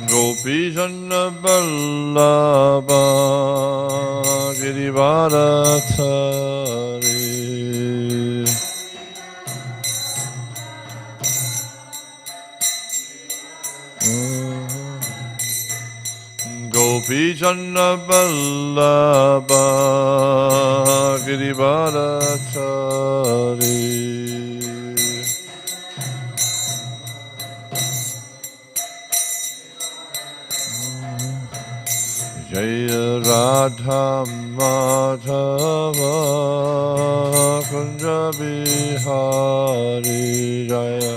Gopijana Vallabha Girivarathari Gopijana Vallabha Girivarathari Jaya Radha Madhava Kunja Bihari Jaya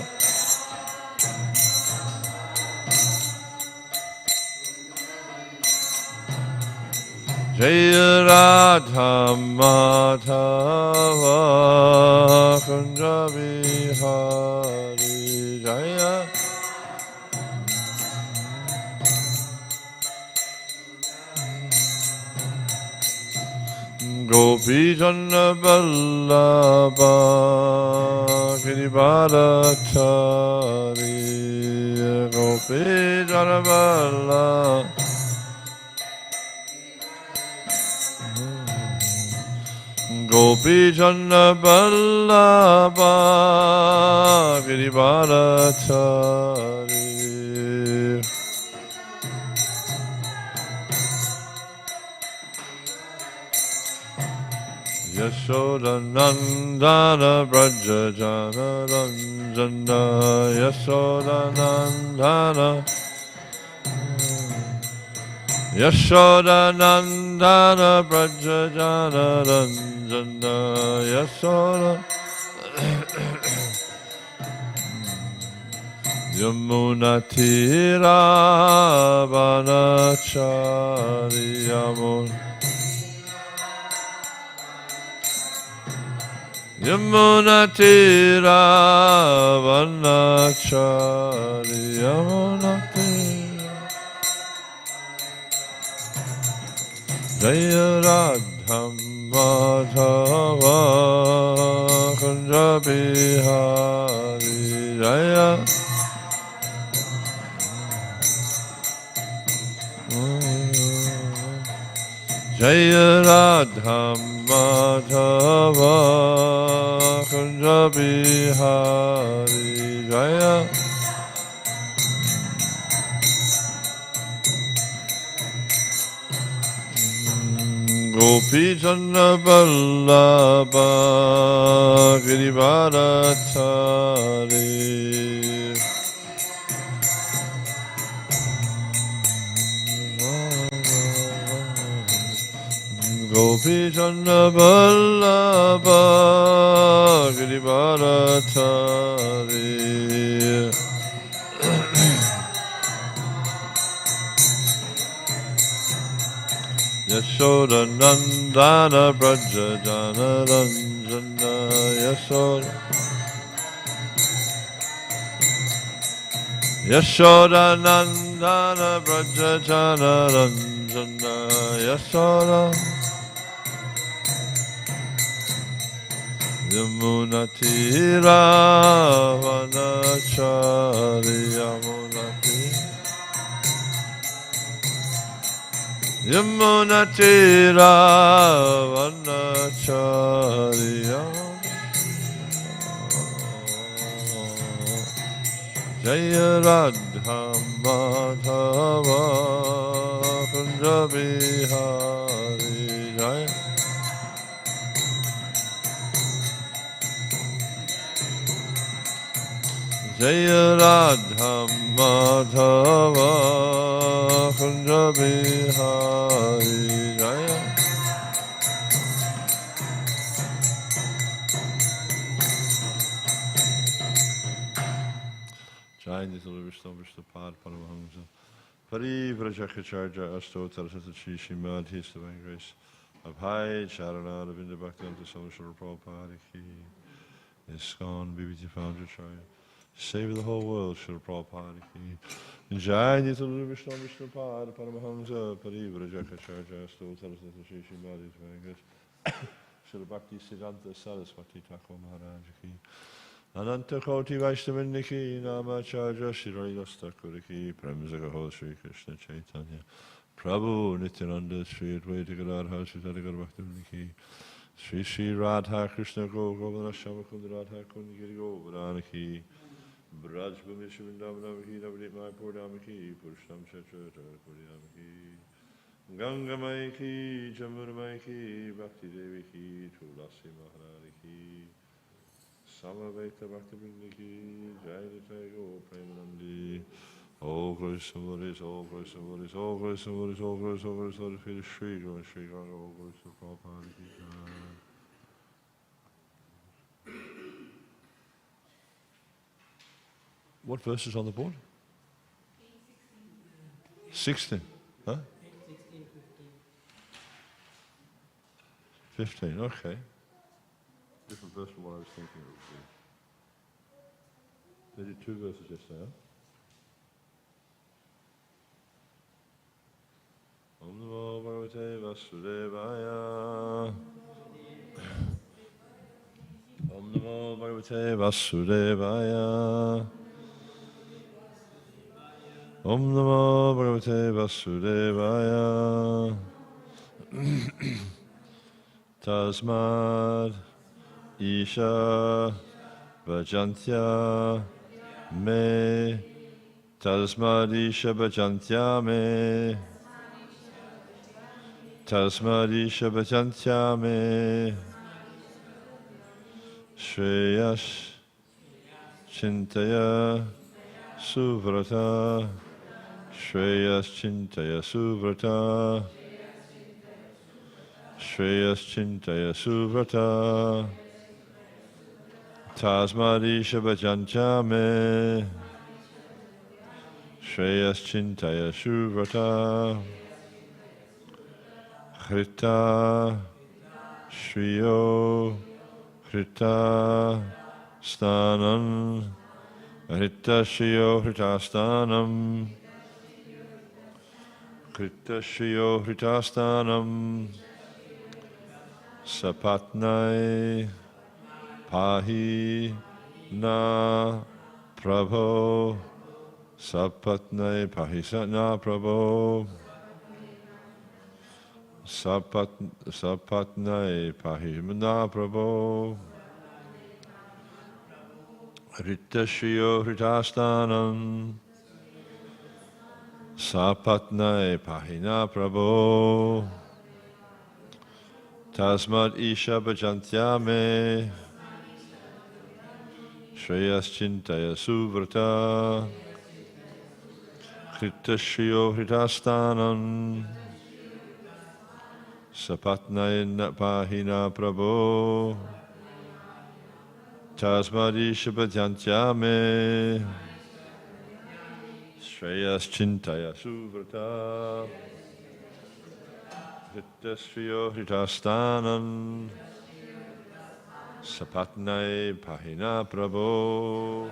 Jaya Radha Madhava Kunja Bihari Jaya Gopijana Vallabha Girivarathari Gopijana Vallabha Gopijana Vallabha Girivarathari Yashoda Nandana Braja Jana Ranjana Yashoda Nandana Yashoda Nandana Braja Jana Ranjana Yashoda Yamuna Tira Vanachari Yamuna Yamuna Tira Vanachari Yamuna Tira Jaya Radha Madhava Kunja Bihari Jaya Jaya Radha Madhava Kunja Bihari Jaya Gopijana Vallabha Girivarathari Gopijana Vallabha Girivarathari Yashoda Nandana Braja Jana Ranjana Yashoda Yashoda Nandana Braja Jana Ranjana Yashoda Yamuna Tira Vanachari Yamuna Tira Yamuna Tira Vanachari Jaya Radha Madhava Kunja Bihari Jaya Jaya Radha Madhava Kunja Bihari Jaya Jai Nitya Vishnu Vishnu Pad Paramahamsa Parivrajakacarya Astotar Satachi Śrīmad Bhāgavatam Grace of High Charana Ravinda Bhaktivedanta Swami Prabhupada Ki ISKCON Founder-Acharya Save the whole world, Srila Prabhupada Ki Jai Nitya Vishnu Vishnu Pad Paramahamsa Parivrajakacarya Astotar Satachi Śrīmad Bhāgavatam Srila Bhaktivedanta Saraswati Thakur Maharaj Ki Ananta Koti Vaishnavindiki Namacharya Shirayasta Kuriki Premzagaho Sri Krishna Chaitanya Prabhu Nityananda Sri Advaita Gadadhar Sri Tadakar Bhaktivinoda Sri Sri Radha Krishna Govardhana Shamakunda Radha Kundagiri Govardhanaki Braj Bhumi Shivindamaki Navadip Mayapur Damaki Purusham Chatra Puryamaki Ganga Maiki Jamuna Maiki Bhakti Deviki Tulasi Maharani Samaveta Bhaktivinoda Jai Jai Go Premanandi all glories and glories, all glories and glories, all glories and glories, all glories and glories, all glories to Sri Guru and Sri Ganga, all glories to Prabhupada. What verse is on the board? 16. Huh? 16, 15, okay. Different verse from what I was thinking it would be. They did 2 verses yesterday, huh? Om Namo Bhagavate Vasudevaya. Om Namo Bhagavate Vasudevaya. Om Namo Bhagavate Vasudevaya. Tasmad Isha Bhajantya Me. Tasmad Isha Bhajantya Me. Tasmadisha Bhajantyame Shreyash Chintaya Suvrata Shreyash Chintaya Suvrata Shreyash Chintaya Suvrata Tasmadisha Bhajantyame Shreyash Chintaya Suvrata Hrita Shriyo Hrita Stanam Hrita Shriyo Hrita Stanam Hrita Shriyo Hrita Stanam Sapatnai Pahi Na Prabhu Sapatnai Pahi Satna Prabhu Sapatnai Pahimana Prabhu Rita Shriyo Ritastanam Sapatnai Pahina Prabhu Tasmad Isha Bhajantyame Shreyas Chintaya Suvrata Rita Shriyo Ritastanam Sapatnai Pahina Prabhu Tasmadisha Bhajantyame Shreyas Chintaya Suvrata Hritasriyo Hritastanam Sapatnai Pahina Prabhu.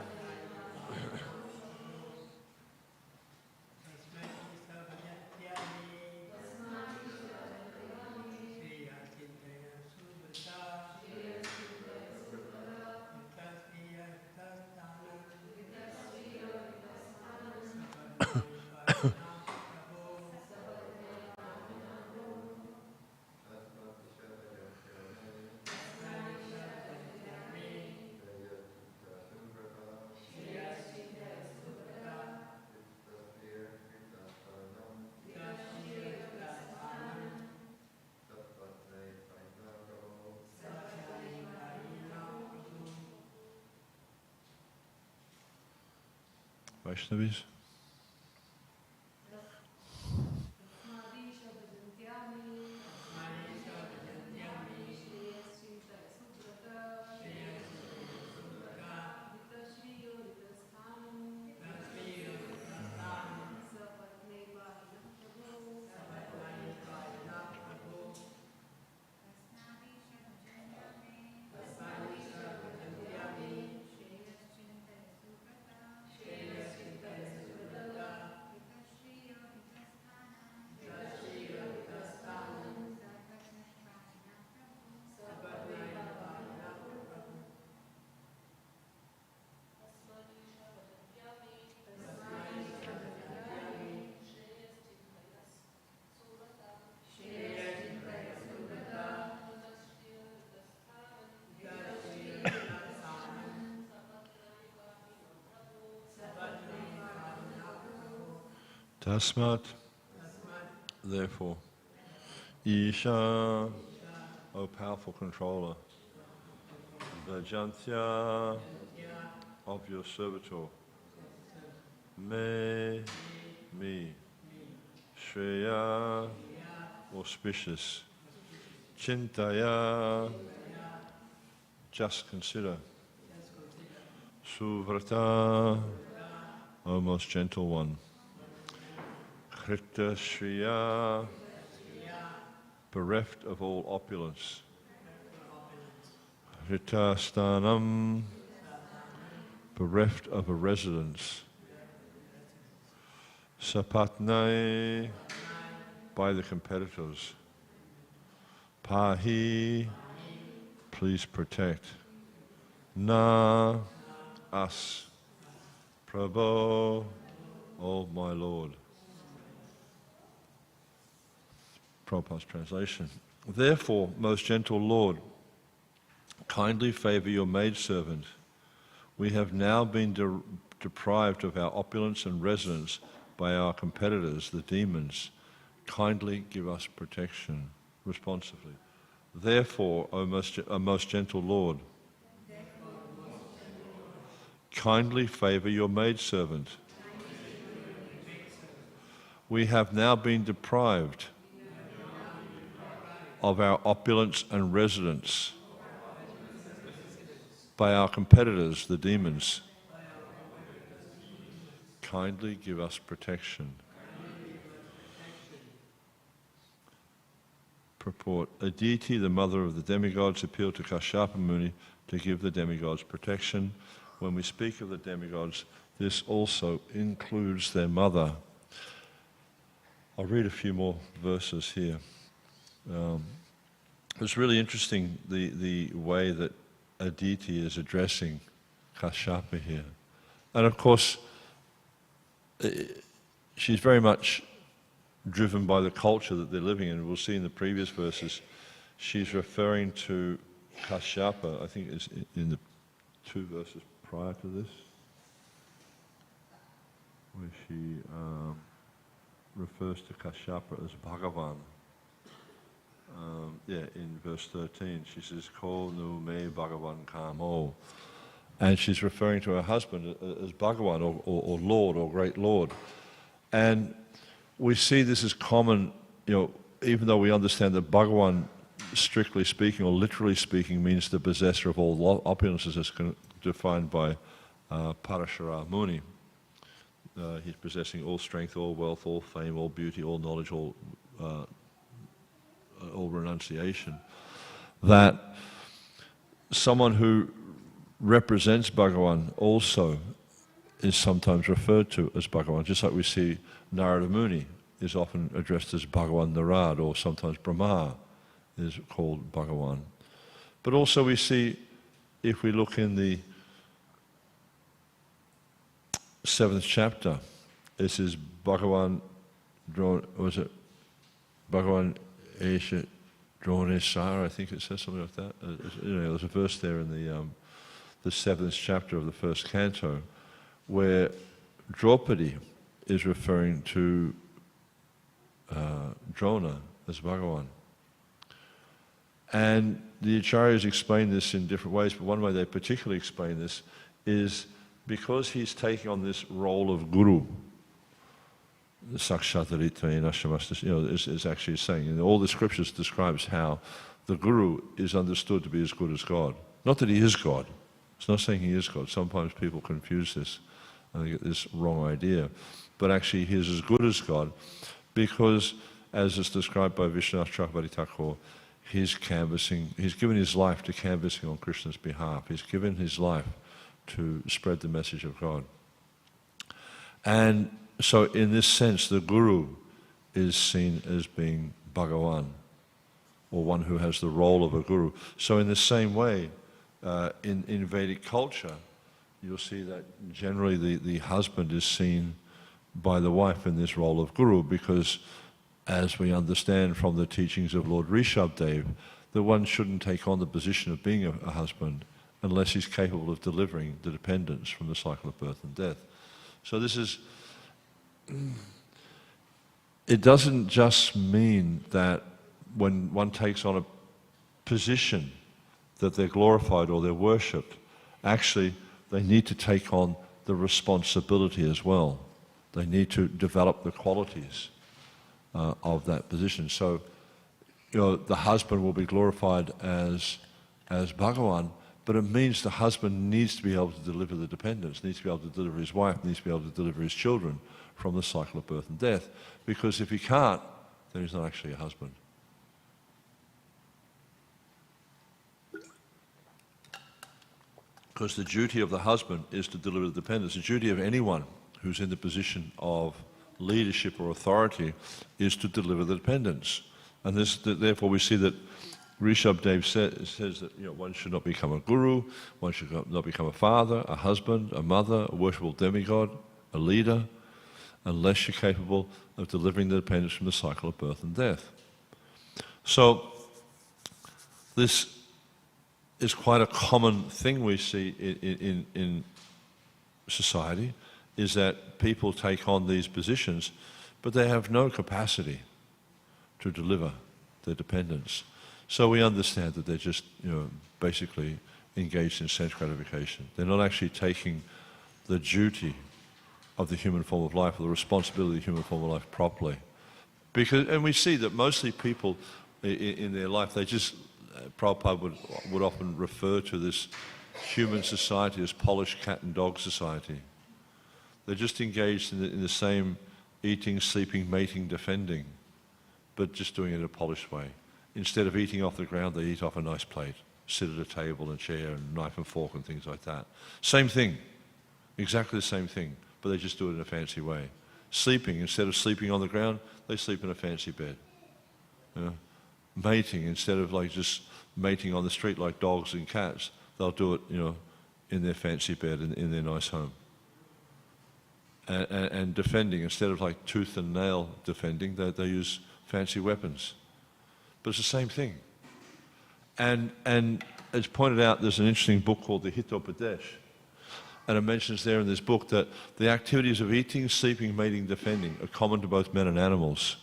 Vaishnavis. Tasmat, therefore, Isha, O powerful controller, Vajantya of your servitor, me, Shreya, auspicious, Chintaya, just consider, Suvrata, O most gentle one, Krita Shriya, bereft of all opulence, Ritastanam, bereft of a residence, Sapatnai, by the competitors, Pahi, please protect, Na, us, Prabhu, O my Lord. Prabhupada's translation. Therefore, most gentle Lord, kindly favor your maidservant. We have now been deprived of our opulence and residence by our competitors, the demons. Kindly give us protection. Responsively. Therefore, O most gentle Lord, kindly favor your maidservant. We have now been deprived of our opulence and residence by our competitors, the demons. Kindly give us protection. Purport. Aditi, the mother of the demigods, appealed to Kashyapa Muni to give the demigods protection. When we speak of the demigods, this also includes their mother. I'll read a few more verses here. It's really interesting the way that Aditi is addressing Kashyapa here. And of course, she's very much driven by the culture that they're living in. We'll see in the previous verses, she's referring to Kashyapa, I think it's in the 2 verses prior to this, where she refers to Kashyapa as Bhagavan. In verse 13, she says, Ko nu me Bhagavan Kamo. And she's referring to her husband as Bhagavan, or Lord, or Great Lord. And we see this as common, even though we understand that Bhagavan, strictly speaking, or literally speaking, means the possessor of all opulences, as defined by Parashara Muni. He's possessing all strength, all wealth, all fame, all beauty, all knowledge, all renunciation. That someone who represents Bhagavan also is sometimes referred to as Bhagavan, just like we see Narada Muni is often addressed as Bhagavan Narad, or sometimes Brahma is called Bhagavan. But also we see, if we look in the 7th chapter, it says Bhagavan, Bhagavan Esha Dronesara, I think it says something like that. There's a verse there in the 7th chapter of the 1st canto, where Draupadi is referring to Drona as Bhagavan. And the Acharyas explain this in different ways, but one way they particularly explain this is because he's taking on this role of Guru. Sakshatarita is actually saying, in all the scriptures describes how the Guru is understood to be as good as God. Not that he is God. It's not saying he is God. Sometimes people confuse this and they get this wrong idea. But actually he is as good as God because, as is described by Vishwanath Chakravarti Thakur, he's given his life to canvassing on Krishna's behalf. He's given his life to spread the message of God. And so in this sense, the Guru is seen as being Bhagavan, or one who has the role of a Guru. So in the same way, in Vedic culture, you'll see that generally the husband is seen by the wife in this role of Guru, because as we understand from the teachings of Lord Rishabdev, that one shouldn't take on the position of being a husband unless he's capable of delivering the dependents from the cycle of birth and death. So this is it doesn't just mean that when one takes on a position that they're glorified or they're worshipped. Actually, they need to take on the responsibility as well. They need to develop the qualities of that position. So, the husband will be glorified as Bhagavan, but it means the husband needs to be able to deliver the dependents, needs to be able to deliver his wife, needs to be able to deliver his children from the cycle of birth and death. Because if he can't, then he's not actually a husband. Because the duty of the husband is to deliver the dependents. The duty of anyone who's in the position of leadership or authority is to deliver the dependents. And therefore we see that Rishabh Dev says that one should not become a guru, one should not become a father, a husband, a mother, a worshipful demigod, a leader, unless you're capable of delivering the dependents from the cycle of birth and death. So this is quite a common thing we see in society, is that people take on these positions, but they have no capacity to deliver their dependents. So we understand that they're just, basically engaged in sense gratification. They're not actually taking the duty of the human form of life, or the responsibility of the human form of life properly. And we see that mostly people in their life, they just, Prabhupada would often refer to this human society as polished cat and dog society. They're just engaged in the same eating, sleeping, mating, defending, but just doing it in a polished way. Instead of eating off the ground, they eat off a nice plate, sit at a table and chair and knife and fork and things like that. Same thing, exactly the same thing, but they just do it in a fancy way. Sleeping, instead of sleeping on the ground, they sleep in a fancy bed. Mating, instead of just mating on the street like dogs and cats, they'll do it, in their fancy bed, in their nice home. And defending, instead of tooth and nail defending, they use fancy weapons. But it's the same thing. And as pointed out, there's an interesting book called the Hitopadesh. And it mentions there in this book that the activities of eating, sleeping, mating, defending are common to both men and animals.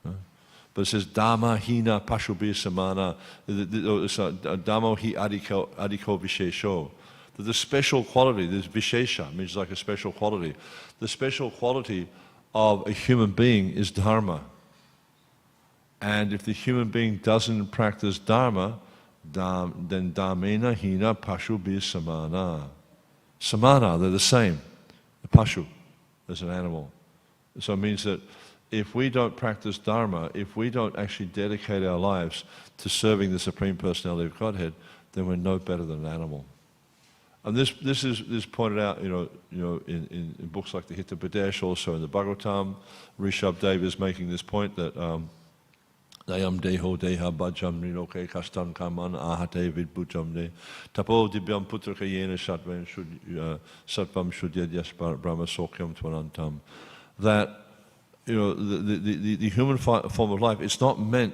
But it says, Dhamma hina pashubhi samana, Dhammo hi adhiko vishesho. That the special quality, this vishesha, means like a special quality. The special quality of a human being is dharma. And if the human being doesn't practice dharma, then dhammena hina pashubhi samana. Samana, they're the same. The pashu is an animal. So it means that if we don't practice dharma, if we don't actually dedicate our lives to serving the Supreme Personality of Godhead, then we're no better than an animal. And this is pointed out, in books like the Hitopadesh, also in the Bhagavatam. Rishabh Dev is making this point that Dayam deho deha bhajam ninoke kastan kaman ahate vidbhujam de tapo dibyam putraka yena satvam shudyad brahma sokyam tvanantam. That the human form of life, it's not meant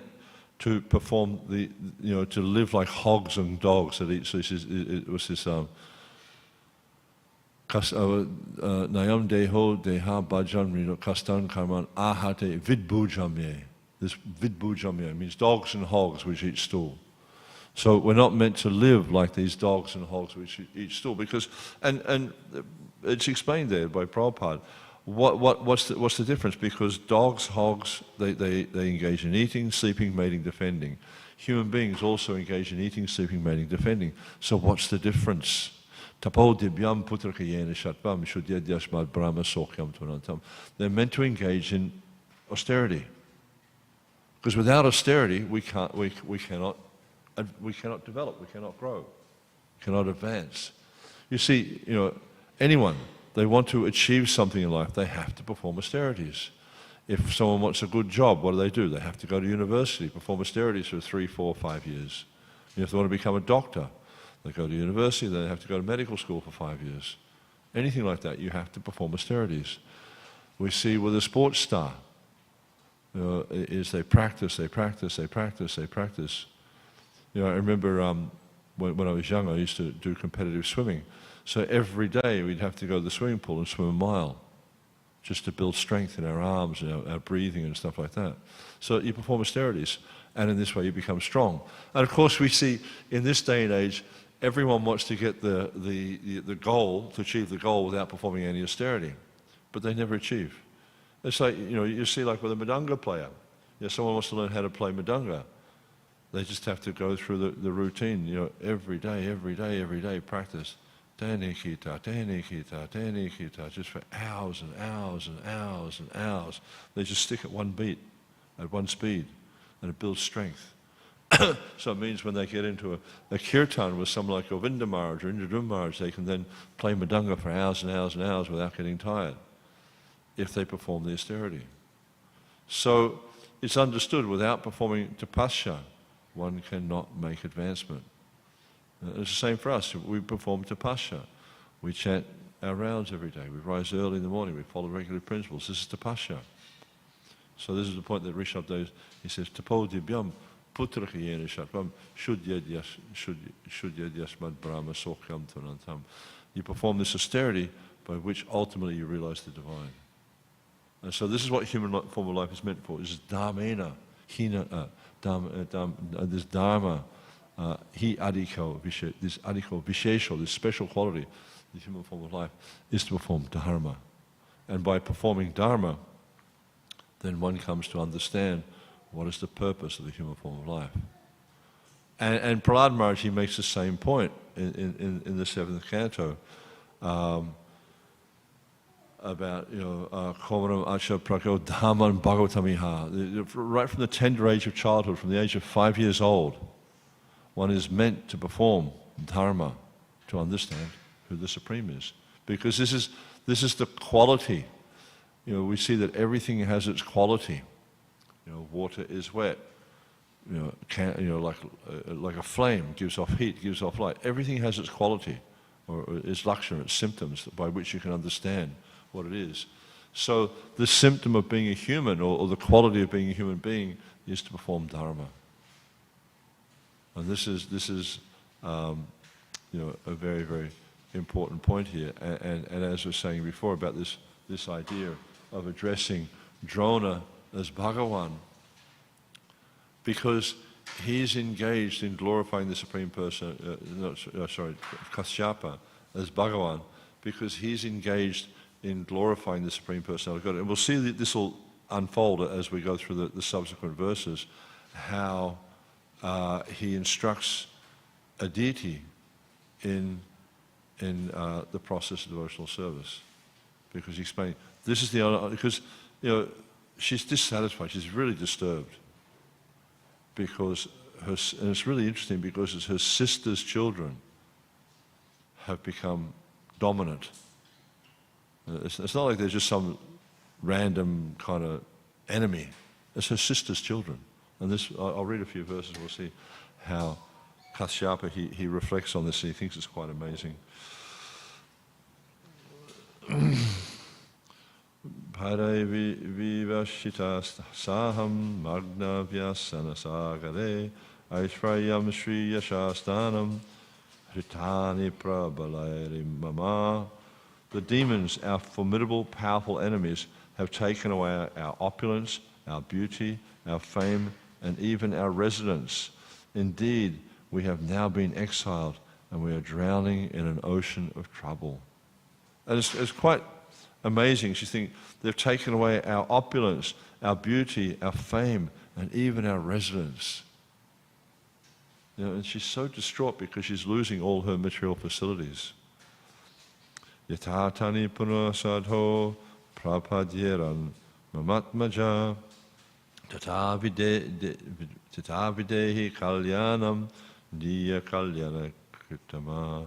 to perform to live like hogs and dogs that eat. So it was this nayam deho deha bhajan rino kastan karman ahate vidbhujamye. This vidbhujamye means dogs and hogs which eat stool. So we're not meant to live like these dogs and hogs which eat stool, because and it's explained there by Prabhupada. What's the difference? Because dogs, hogs, they engage in eating, sleeping, mating, defending. Human beings also engage in eating, sleeping, mating, defending. So what's the difference? Tapo dibyam putraka yena shatvam shudyad yashmad brahma sokyam tvanantam. They're meant to engage in austerity. Because without austerity, we cannot develop, we cannot grow, we cannot advance. You see, anyone, they want to achieve something in life, they have to perform austerities. If someone wants a good job, what do? They have to go to university, perform austerities for 3, 4, 5 years. If they want to become a doctor, they go to university, then they have to go to medical school for 5 years. Anything like that, you have to perform austerities. We see with a sports star, is they practice. I remember when I was young, I used to do competitive swimming. So every day we'd have to go to the swimming pool and swim a mile. just to build strength in our arms and our breathing and stuff like that. So you perform austerities, and in this way you become strong. And of course we see in this day and age, everyone wants to get the goal, to achieve the goal without performing any austerity, but they never achieve. It's like, you see like with a Mridanga player. Someone wants to learn how to play Mridanga. They just have to go through the routine, every day, practice. Tene kita, just for hours and hours and hours and hours. They just stick at one beat, at one speed, and it builds strength. So it means when they get into a kirtan with someone like Govinda Maharaj or Indradum Maharaj, they can then play Mridanga for hours and hours and hours without getting tired, if they perform the austerity. So it's understood without performing tapasya, one cannot make advancement. It's the same for us. We perform tapasya. We chant our rounds every day. We rise early in the morning. We follow regular principles. This is tapasya. So this is the point that Rishabh does. He says, Tapo dibyam putraka yena shatvam shudyad yasmad brahma sokyam tunantam. You perform this austerity by which ultimately you realize the divine. And so this is what human form of life is meant for. This is dharmena, this dharma, this adhiko, vishesho, this special quality, the human form of life, is to perform dharma. And by performing dharma, then one comes to understand what is the purpose of the human form of life. And Prahlad Maharaj, he makes the same point in the 7th canto, about, Komaram Acha Prakyo Dhamman Bhagavatamiha. Right from the tender age of childhood, from the age of 5 years old, one is meant to perform dharma, to understand who the Supreme is. Because this is the quality. We see that everything has its quality. Water is wet. Like a flame gives off heat, gives off light. Everything has its quality, or its lakshana, its symptoms by which you can understand what it is. So the symptom of being a human, or the quality of being a human being, is to perform dharma. And this is a very, very important point here. And as I was saying before about this idea of addressing Drona as Bhagavan, because he's engaged in glorifying the Supreme Person, Kashyapa as Bhagavan, because he's engaged in glorifying the Supreme Personality of God. And we'll see that this will unfold as we go through the subsequent verses, how he instructs a deity in the process of devotional service. Because he explained, this is the honor, because she's dissatisfied, she's really disturbed. Because and it's really interesting because her sister's children have become dominant. It's not like they're just some random kind of enemy. It's her sister's children. And this, I'll read a few verses, we'll see how Kashyapa, he reflects on this, and he thinks it's quite amazing. Hare vivashitas saham magna vyasana sagare aishvrayam shri yashastanam hritani prabalairi mama. The demons, our formidable, powerful enemies, have taken away our opulence, our beauty, our fame, and even our residence. Indeed, we have now been exiled, and we are drowning in an ocean of trouble. And it's quite amazing. She's thinking, they've taken away our opulence, our beauty, our fame, and even our residence. And she's so distraught because she's losing all her material facilities. Yatatani punasadho prapadyeran mamatmaja tatavidehi kalyanam diya kalyana kritama.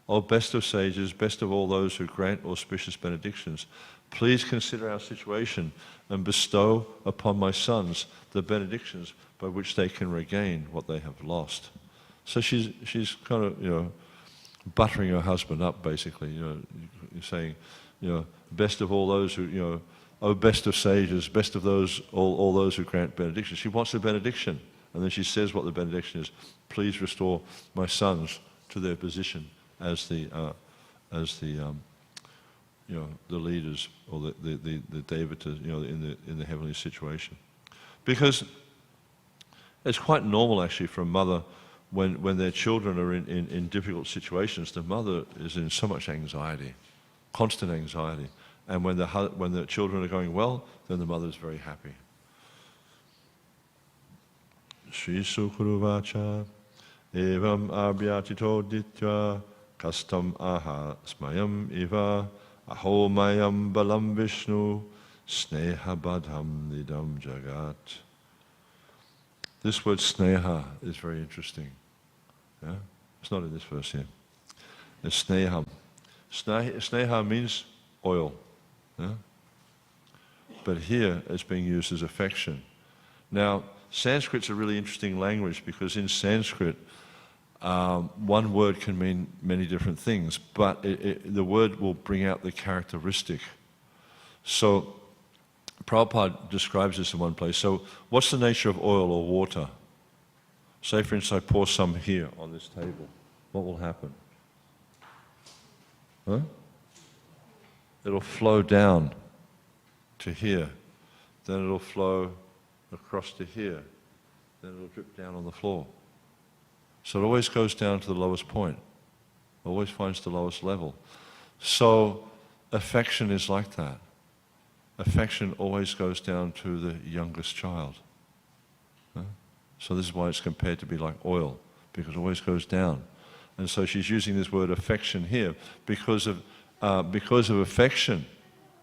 O best of sages, best of all those who grant auspicious benedictions, please consider our situation and bestow upon my sons the benedictions by which they can regain what they have lost. So she's kind of, buttering her husband up, basically, saying, best of all those who, oh, best of sages, best of those, all those who grant benedictions. She wants a benediction, and then she says what the benediction is. Please restore my sons to their position as the the leaders or the devatas, in the heavenly situation. Because it's quite normal actually for a mother when their children are in difficult situations, the mother is in so much anxiety, constant anxiety. And when the children are going well, then the mother is very happy. Shri Sukuru Vacha Evam Abhyatito Ditya Kastam Aha Smayam Iva Aho Mayam Balam Vishnu Sneha Badham Nidam Jagat. This word sneha is very interesting. Yeah? It's not in this verse here. It's sneham. Sneha means oil. Yeah? But here it's being used as affection. Now, Sanskrit's a really interesting language because in Sanskrit, one word can mean many different things, but the word will bring out the characteristic. So, Prabhupada describes this in one place. So, what's the nature of oil or water? Say, for instance, I pour some here on this table. What will happen? Huh? It'll flow down to here. Then it'll flow across to here. Then it'll drip down on the floor. So it always goes down to the lowest point. Always finds the lowest level. So affection is like that. Affection always goes down to the youngest child. So this is why it's compared to be like oil, because it always goes down. And so she's using this word affection here because of affection,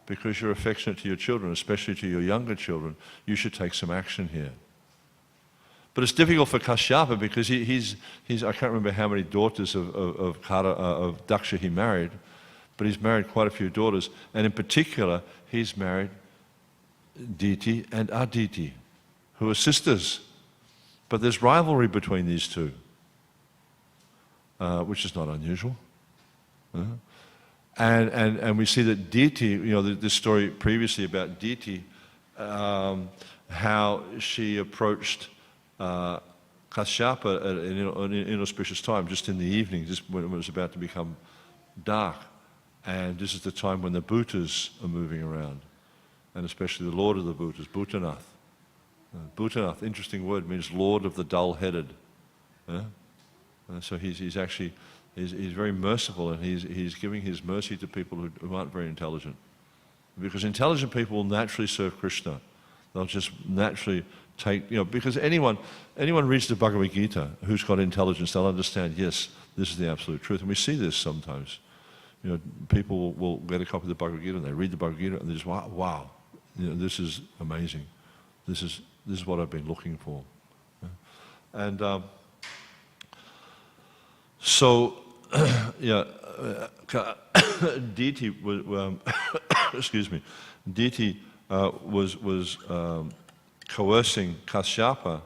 because you're affectionate to your children, especially to your younger children, you should take some action here. But it's difficult for Kashyapa because he's I can't remember how many daughters of Daksha he married, but he's married quite a few daughters, and in particular, he's married Diti and Aditi, who are sisters. But there's rivalry between these two, which is not unusual. And we see that Diti, this story previously about Diti, how she approached Kashyapa at an inauspicious time, just in the evening, just when it was about to become dark. And this is the time when the Bhutas are moving around, and especially the Lord of the Bhutas, Bhutanath. Bhutanath, interesting word, means Lord of the dull-headed. So he's very merciful, and he's giving his mercy to people who aren't very intelligent. Because intelligent people will naturally serve Krishna. They'll just naturally take, because anyone reads the Bhagavad Gita who's got intelligence, they'll understand, yes, this is the absolute truth. And we see this sometimes. People will get a copy of the Bhagavad Gita and they read the Bhagavad Gita and they just, wow, this is amazing. This is what I've been looking for. And so, Diti was, excuse me, Diti was coercing Kashyapa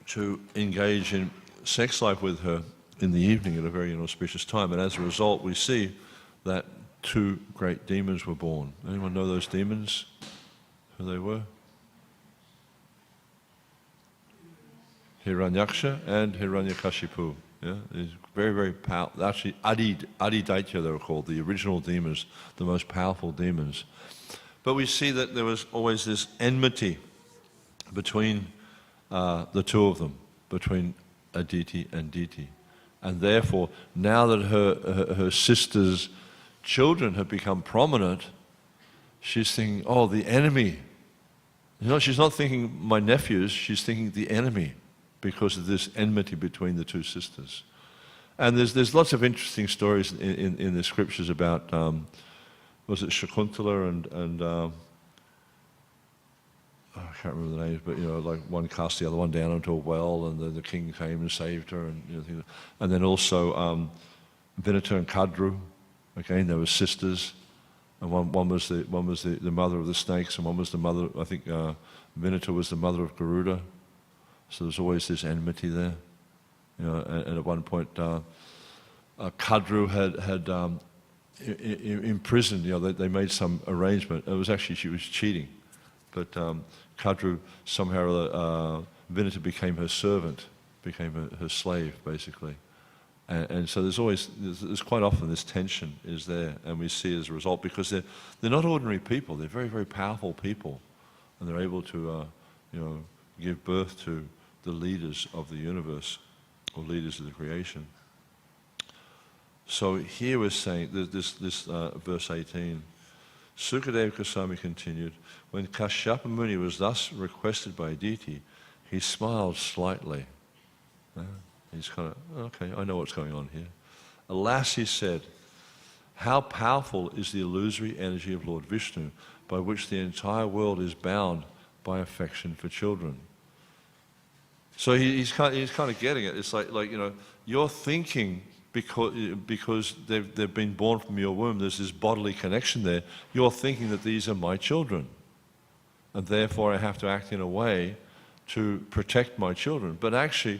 to engage in sex life with her in the evening at a very inauspicious time. And as a result, we see that two great demons were born. Anyone know those demons? Who they were? Hiranyaksha and Hiranyakashipu. Yeah, these very, very powerful. Actually, Adi-Daitya they were called, the original demons, the most powerful demons. But we see that there was always this enmity between the two of them, between Aditi and Diti. And therefore, now that her sister's children have become prominent, she's thinking, oh, the enemy. She's not thinking my nephews, she's thinking the enemy, because of this enmity between the two sisters. And there's lots of interesting stories in the scriptures about, was it Shakuntala and I can't remember the names, but like one cast the other one down into a well, and the king came and saved her, and then also Vinita and Kadru. Again, they were sisters, and one was the mother of the snakes, and one was the mother. I think Vinita was the mother of Garuda. So there's always this enmity there, And at one point, Kadru had imprisoned. They made some arrangement. It was actually she was cheating, but Kadru somehow Vinita became her servant, became her slave basically, And so there's quite often this tension is there, and we see as a result, because they're not ordinary people, they're very, very powerful people, and they're able to give birth to the leaders of the universe, or leaders of the creation. So here we're saying, this verse 18, Sukadeva Goswami continued, when Kashyapa Muni was thus requested by Aditi, he smiled slightly. He's kind of, okay, I know what's going on here. Alas, he said, how powerful is the illusory energy of Lord Vishnu, by which the entire world is bound by affection for children. So he's kind of getting it. It's like you're thinking because they've been born from your womb, there's this bodily connection there. You're thinking that these are my children, and therefore I have to act in a way to protect my children. But actually,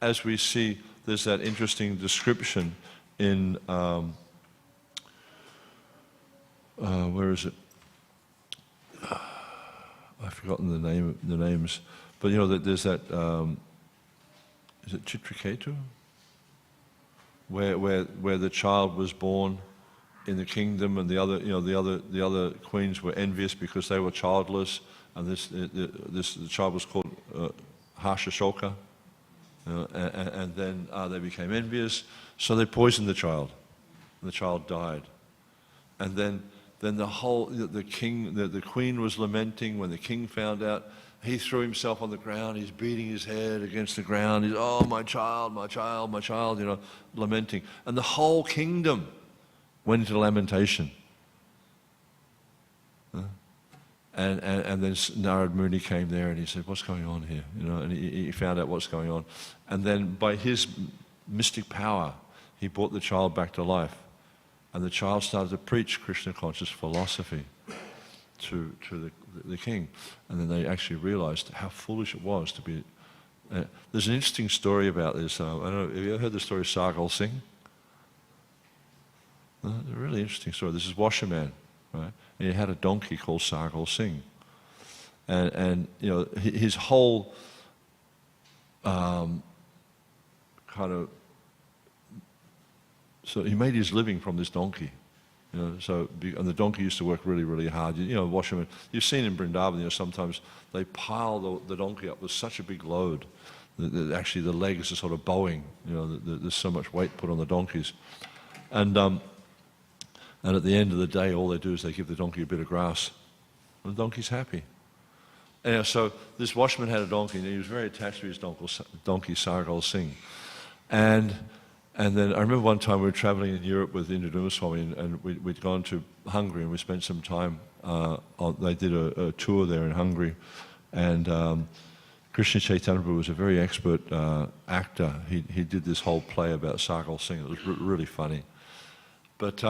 as we see, there's that interesting description in where is it? I've forgotten the names, but there's that is it Chitraketu, where the child was born in the kingdom, and the other queens were envious because they were childless, and the child was called Harsha-shoka, and then they became envious, so they poisoned the child, and the child died, and then the queen was lamenting when the king found out. He threw himself on the ground, he's beating his head against the ground, he's, oh, my child, my child, my child, lamenting. And the whole kingdom went into lamentation. And then Narad Muni came there and he said, what's going on here? And he found out what's going on. And then by his mystic power, he brought the child back to life. And the child started to preach Krishna conscious philosophy to the king. And then they actually realized how foolish it was to be... there's an interesting story about this. I don't know, have you ever heard the story of Sargal Singh? A really interesting story. This is Washerman, right? And he had a donkey called Sargal Singh. And his whole so he made his living from this donkey. And the donkey used to work really, really hard. Washermen, you've seen in Vrindavan, sometimes they pile the donkey up with such a big load that actually the legs are sort of bowing. There's so much weight put on the donkeys. And at the end of the day, all they do is they give the donkey a bit of grass. And the donkey's happy. So this washerman had a donkey, and he was very attached to his donkey Sargal Singh. And then I remember one time we were traveling in Europe with Indra Swami, and we'd gone to Hungary, and we spent some time, they did a tour there in Hungary, and Krishna Chaitanya Prabhu was a very expert actor. He did this whole play about Sargal Singh. It was really funny. But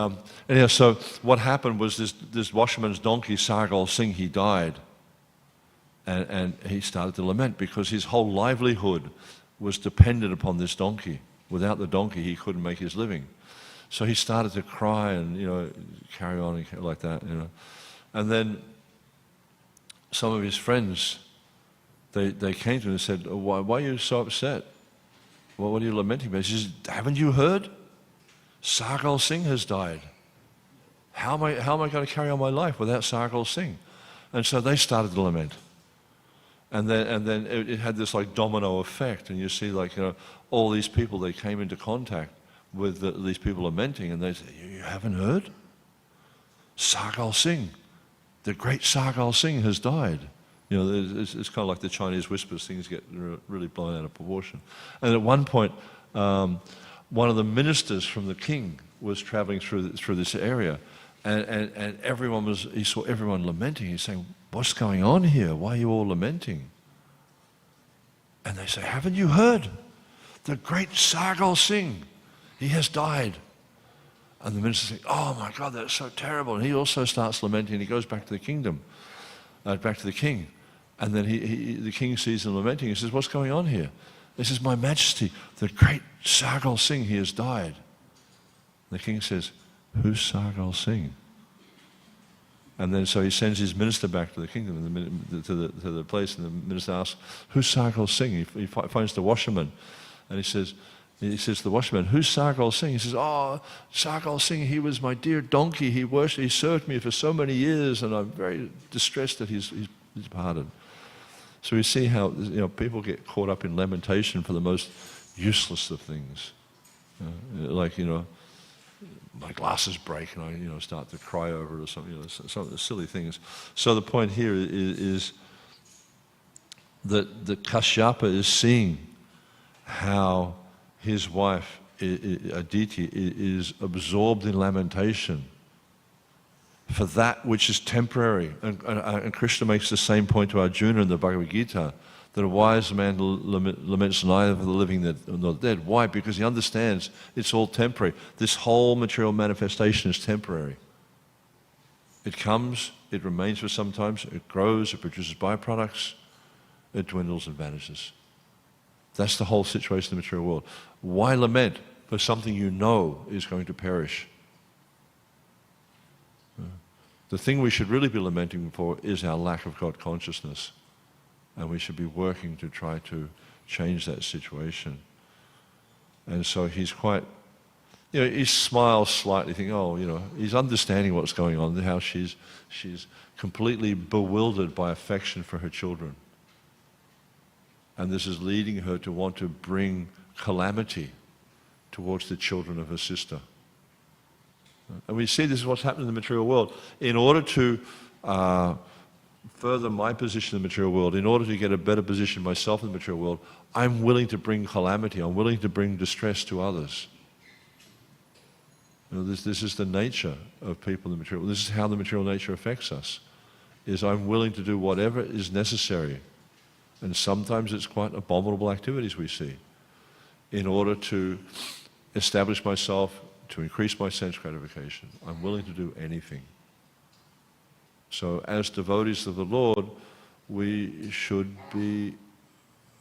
anyhow, so what happened was this washerman's donkey, Sargal Singh, he died. And he started to lament because his whole livelihood was dependent upon this donkey. Without the donkey, he couldn't make his living. So he started to cry and, carry on like that, And then some of his friends, they came to him and said, why are you so upset? Well, what are you lamenting about? He says, haven't you heard? Sargal Singh has died. How am I going to carry on my life without Sargal Singh? And so they started to lament. And then it had this like domino effect, and you see all these people, they came into contact with these people lamenting, and they said, you haven't heard? Sargal Singh, the great Sargal Singh has died. It's kind of like the Chinese whispers, things get really blown out of proportion. And at one point, one of the ministers from the king was traveling through this area, and he saw everyone lamenting. He's saying, what's going on here? Why are you all lamenting? And they say, haven't you heard? The great Sargal Singh, he has died. And the minister says, oh my God, that's so terrible. And he also starts lamenting. He goes back to the kingdom, back to the king. And then the king sees him lamenting. He says, what's going on here? He says, my majesty, the great Sargal Singh, he has died. The king says, who's Sargal Singh? And then so he sends his minister back to the kingdom, to the place, and the minister asks, who's Sargal Singh? He finds the washerman, and he says, He says to the washerman, "Who's Sargal Singh?" He says, "Oh, Sargal Singh, he was my dear donkey. He served me for so many years, and I'm very distressed that he's departed." So we see how people get caught up in lamentation for the most useless of things. Like, my glasses break and I start to cry over it or something, some of the silly things. So the point here is that Kashyapa is seeing how his wife, Aditi, is absorbed in lamentation for that which is temporary. And Krishna makes the same point to Arjuna in the Bhagavad Gita, that a wise man laments neither for the living nor the dead. Why? Because he understands it's all temporary. This whole material manifestation is temporary. It comes, it remains for some time, it grows, it produces byproducts, it dwindles and vanishes. That's the whole situation in the material world. Why lament for something you know is going to perish? The thing we should really be lamenting for is our lack of God consciousness. And we should be working to try to change that situation. And so he's quite, he smiles slightly, thinking, he's understanding what's going on, how she's completely bewildered by affection for her children. And this is leading her to want to bring calamity towards the children of her sister. And we see this is what's happening in the material world. In order to further my position in the material world, in order to get a better position myself in the material world, I'm willing to bring calamity, I'm willing to bring distress to others. This is the nature of people in the material world. This is how the material nature affects us, is I'm willing to do whatever is necessary. And sometimes it's quite abominable activities we see in order to establish myself, to increase my sense gratification. I'm willing to do anything. So as devotees of the Lord, we should be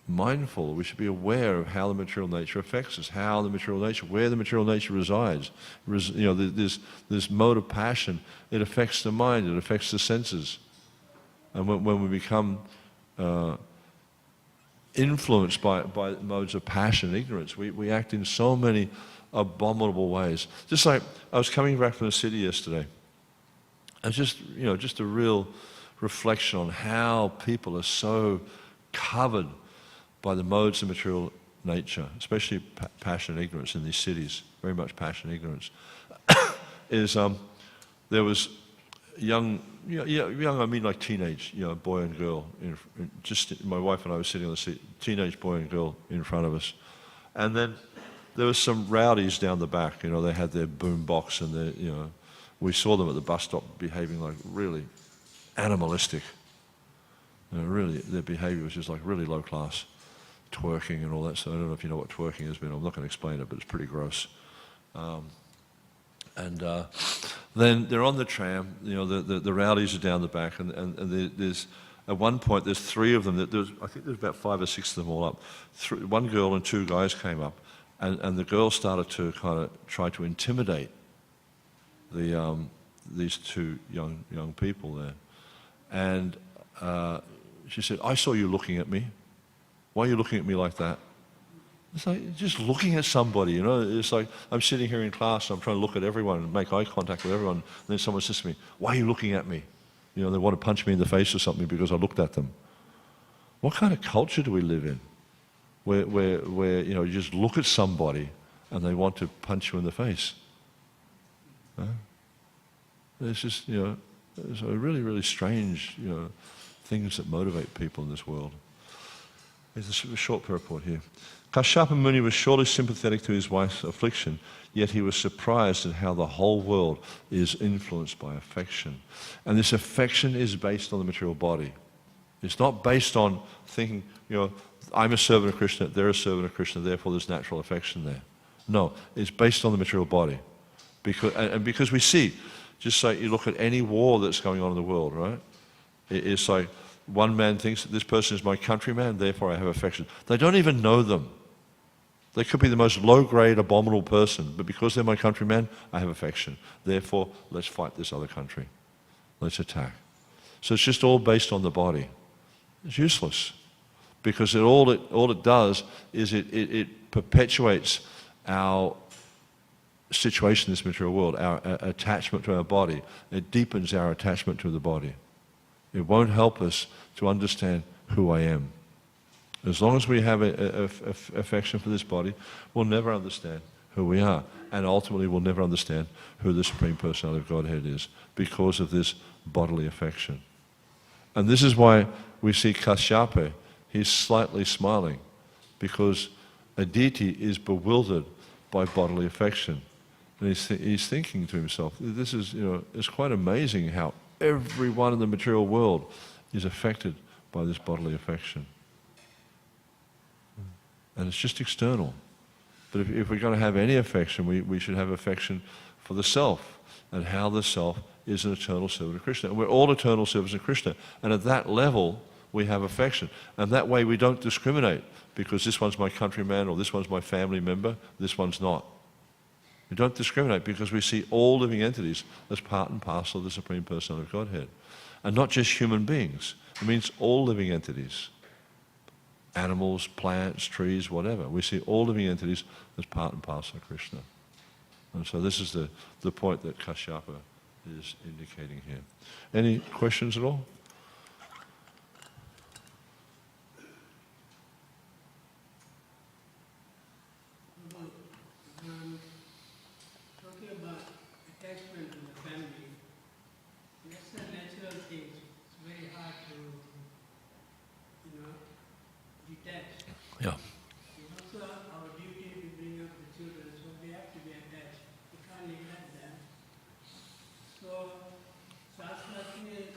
mindful, we should be aware of how the material nature affects us, how the material nature, where the material nature resides. This mode of passion, it affects the mind, it affects the senses. And when we become influenced by modes of passion and ignorance, we act in so many abominable ways. Just like I was coming back from the city yesterday, and just a real reflection on how people are so covered by the modes of material nature, especially passion and ignorance in these cities, very much passion and ignorance. There was young, I mean like teenage, boy and girl. My wife and I were sitting on the seat, teenage boy and girl in front of us. And then there was some rowdies down the back, they had their boom box and we saw them at the bus stop behaving like really animalistic. Really, their behavior was just like really low class, twerking and all that. So I don't know if you know what twerking is, but I'm not going to explain it, but it's pretty gross. Then they're on the tram, the rowdies are down the back, and there's, at one point, there's three of them, I think there's about 5 or 6 of them all up. One girl and 2 guys came up, and the girl started to kind of try to intimidate these 2 young people there. And she said, "I saw you looking at me. Why are you looking at me like that?" It's like just looking at somebody, It's like I'm sitting here in class, I'm trying to look at everyone and make eye contact with everyone, and then someone says to me, "Why are you looking at me?" They want to punch me in the face or something because I looked at them. What kind of culture do we live in? Where you just look at somebody and they want to punch you in the face. It's just, it's a really, really strange, things that motivate people in this world. There's a short purport here. Kashyapa Muni was surely sympathetic to his wife's affliction, yet he was surprised at how the whole world is influenced by affection. And this affection is based on the material body. It's not based on thinking, I'm a servant of Krishna, they're a servant of Krishna, therefore there's natural affection there. No, it's based on the material body. Because we see, just like you look at any war that's going on in the world, right? It's like one man thinks that this person is my countryman, therefore I have affection. They don't even know them. They could be the most low-grade, abominable person, but because they're my countryman, I have affection. Therefore, let's fight this other country. Let's attack. So it's just all based on the body. It's useless. Because all it does is it perpetuates our situation in this material world, our attachment to our body. It deepens our attachment to the body. It won't help us to understand who I am. As long as we have a affection for this body, we'll never understand who we are. And ultimately we'll never understand who the Supreme Personality of Godhead is because of this bodily affection. And this is why we see Kashyapa, he's slightly smiling, because a deity is bewildered by bodily affection. And he's thinking to himself, this is, it's quite amazing how everyone in the material world is affected by this bodily affection. And it's just external. But if we're going to have any affection, we should have affection for the self, and how the self is an eternal servant of Krishna. And we're all eternal servants of Krishna. And at that level, we have affection. And that way we don't discriminate, because this one's my countryman, or this one's my family member, this one's not. We don't discriminate because we see all living entities as part and parcel of the Supreme Personality of Godhead. And not just human beings. It means all living entities. Animals, plants, trees, whatever. We see all living entities as part and parcel of Krishna. And so this is the point that Kashyapa is indicating here. Any questions at all? Talking about attachment to the family, that's a natural thing. It's very hard to, detach. Yeah. It's also our duty to bring up the children, so we have to be attached. We can't neglect them. So, Shastra is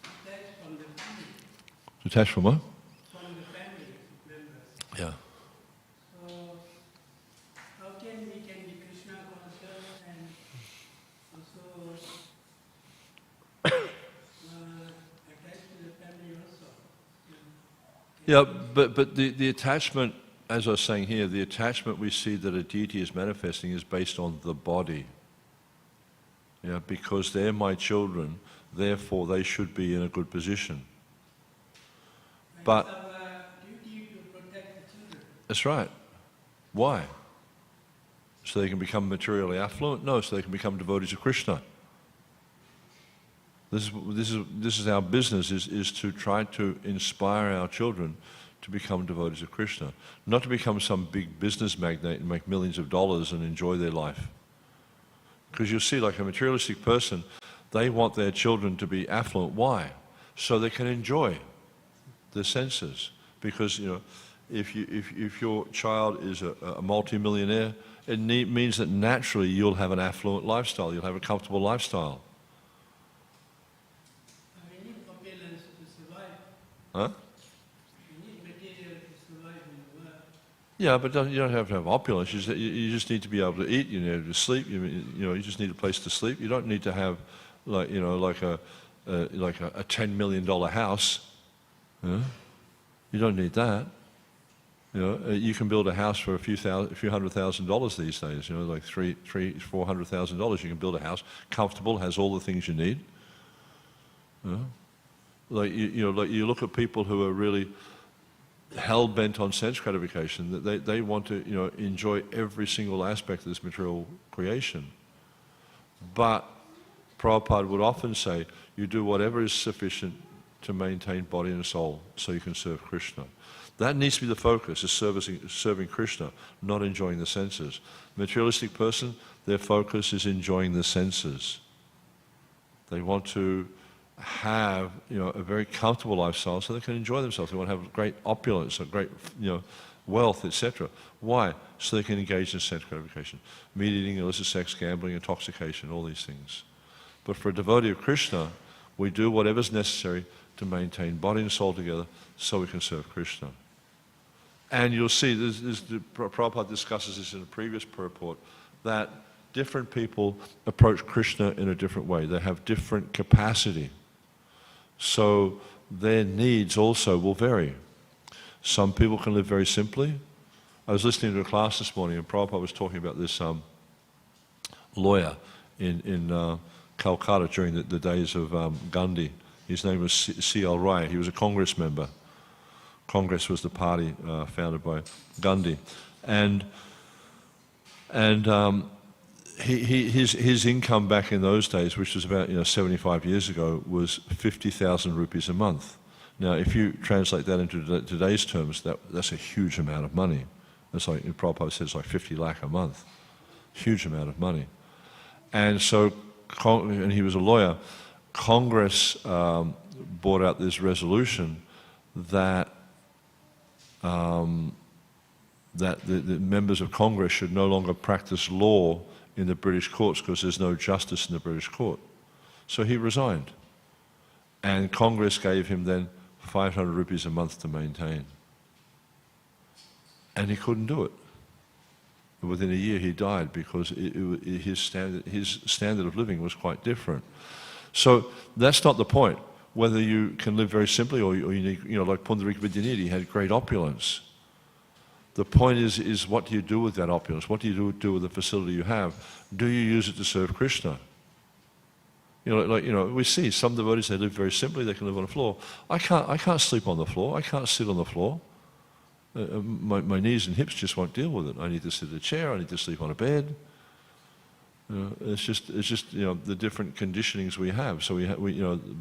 detached from the family. Detached from what? From the family members. Yeah. So, how can we can be Krishna conscious and also attached to the family also? Yeah, but the attachment, as I was saying here, the attachment we see that a deity is manifesting is based on the body. Yeah, because they're my children, therefore they should be in a good position. But it's our duty to protect the children. that's right. Why? So they can become materially affluent? No, so they can become devotees of Krishna. This is our business, is to try to inspire our children to become devotees of Krishna. Not to become some big business magnate and make millions of dollars and enjoy their life. Because you'll see, like a materialistic person, they want their children to be affluent. Why? So they can enjoy the senses. Because, if your child is a multi-millionaire, it means that naturally you'll have an affluent lifestyle, you'll have a comfortable lifestyle. We need opulence to survive. Huh? We need material to survive in the world. Yeah, but you don't have to have opulence. You just need to be able to eat. You need to sleep. You just need a place to sleep. You don't need to have, like a $10 million house. You don't need that. You can build a house for a few $100,000 these days. Like $400,000. You can build a house, comfortable, has all the things you need. Like you look at people who are really hell-bent on sense gratification, that they want to enjoy every single aspect of this material creation. But Prabhupada would often say, you do whatever is sufficient to maintain body and soul so you can serve Krishna. That needs to be the focus, is serving Krishna, not enjoying the senses. Materialistic person, their focus is enjoying the senses. They want to have a very comfortable lifestyle so they can enjoy themselves. They want to have great opulence, a great wealth, etc. Why? So they can engage in sense gratification. Meat eating, illicit sex, gambling, intoxication, all these things. But for a devotee of Krishna, we do whatever's necessary to maintain body and soul together so we can serve Krishna. And you'll see, Prabhupada discusses this in a previous purport, that different people approach Krishna in a different way. They have different capacity. So their needs also will vary. Some people can live very simply. I was listening to a class this morning and Prabhupada was talking about this lawyer in Calcutta during the days of Gandhi. His name was C.L. Rai. He was a Congress member. Congress was the party founded by Gandhi. And his income back in those days, which was about 75 years ago, was 50,000 rupees a month. Now, if you translate that into today's terms, that's a huge amount of money. It's like Prabhupada says, like 50 lakh a month. Huge amount of money. And so, and he was a lawyer. Congress brought out this resolution that that the members of Congress should no longer practice law in the British courts because there's no justice in the British court. So he resigned. And Congress gave him then 500 rupees a month to maintain. And he couldn't do it. Within a year he died because his standard of living was quite different. So that's not the point. Whether you can live very simply or you need, like Pundarika Vidyanidhi, he had great opulence. The point is what do you do with that opulence? What do you do with the facility you have? Do you use it to serve Krishna? We see some devotees, they live very simply, they can live on the floor. I can't sleep on the floor, I can't sit on the floor. My knees and hips just won't deal with it. I need to sit in a chair, I need to sleep on a bed. It's just the different conditionings we have. So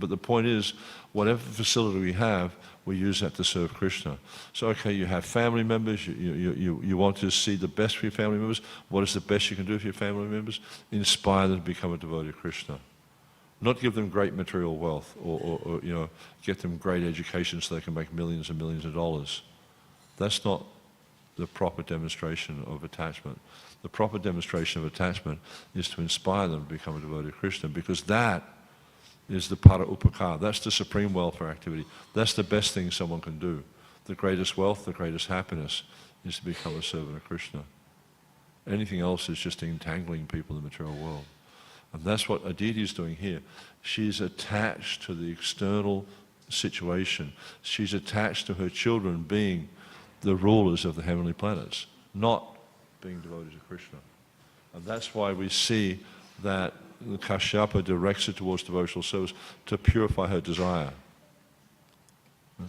but the point is, whatever facility we have, we use that to serve Krishna. So okay, you have family members. You want to see the best for your family members. What is the best you can do for your family members? Inspire them to become a devotee of Krishna. Not give them great material wealth or get them great education so they can make millions and millions of dollars. That's not the proper demonstration of attachment. The proper demonstration of attachment is to inspire them to become a devotee of Krishna, because that is the para upakara. That's the supreme welfare activity. That's the best thing someone can do. The greatest wealth, the greatest happiness is to become a servant of Krishna. Anything else is just entangling people in the material world. And that's what Aditi is doing here. She's attached to the external situation. She's attached to her children being the rulers of the heavenly planets, not being devoted to Krishna. And that's why we see that Kashyapa directs her towards devotional service to purify her desire.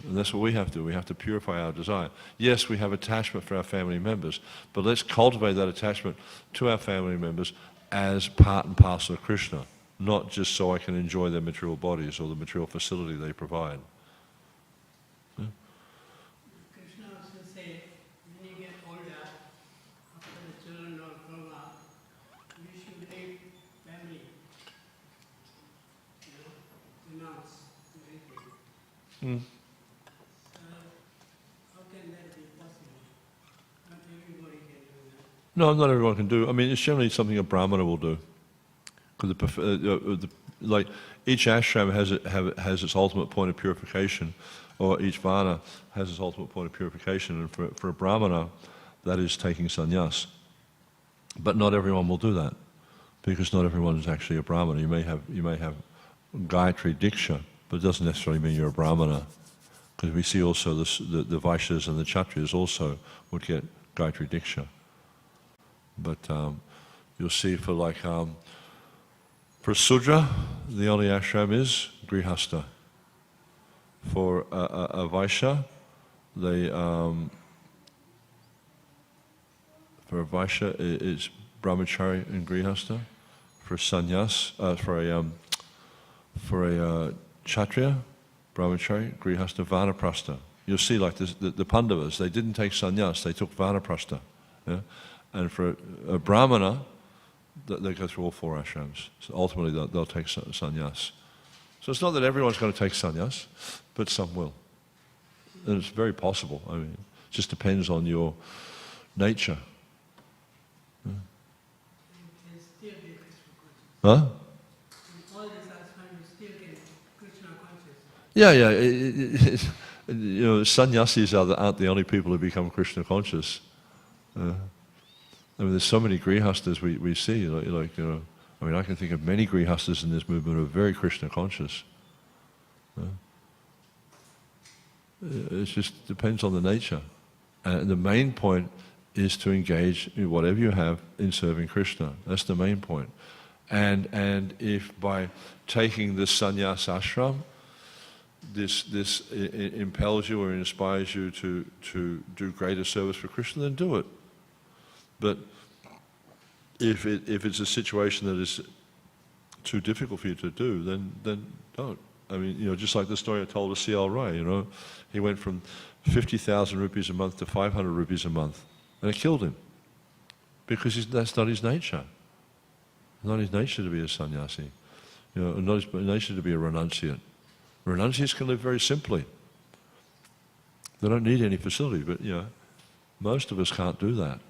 And that's what we have to do. We have to purify our desire. Yes, we have attachment for our family members, but let's cultivate that attachment to our family members as part and parcel of Krishna, not just so I can enjoy their material bodies or the material facility they provide. Krishna also said, when you get older, after the children are grown up, you should leave family, renounce everything. How can that be possible? Not everybody can do that. No, not everyone can do. I mean, it's generally something a brahmana will do. Because like each ashram has its ultimate point of purification, or each varna has its ultimate point of purification, and for a brahmana, that is taking sannyas. But not everyone will do that, because not everyone is actually a brahmana. You may have Gayatri Diksha, but it doesn't necessarily mean you're a brahmana. Because we see also the Vaishyas and the Kshatriyas also would get Gayatri Diksha. But you'll see for Sudra, the only ashram is Grihastha. For a Vaishya, it's Brahmachari and Grihastha. For sannyas, for a Kshatriya, Brahmachari, Grihastha, Vanaprastha. You'll see like the Pandavas, they didn't take sannyas, they took Vanaprastha. Yeah? And for a Brahmana, they go through all four ashrams. So ultimately they'll take sannyas. So it's not that everyone's going to take sannyas, but some will. And it's very possible. I mean, it just depends on your nature. Yeah. Still be Krishna conscious. Huh? In all these ashrams, you still get Krishna conscious. Yeah. Sannyasis aren't the only people who become Krishna conscious. I mean, there's so many grihastas we see. I mean, I can think of many grihastas in this movement who are very Krishna conscious. It just depends on the nature. And the main point is to engage in whatever you have in serving Krishna. That's the main point. And if by taking the sannyas ashram, this impels you or inspires you to do greater service for Krishna, then do it. But if it's a situation that is too difficult for you to do, then don't. I mean, just like the story I told of C.L. Ray, he went from 50,000 rupees a month to 500 rupees a month, and it killed him because that's not his nature. Not his nature to be a sannyasi, not his nature to be a renunciate. Renunciates can live very simply. They don't need any facility, but most of us can't do that.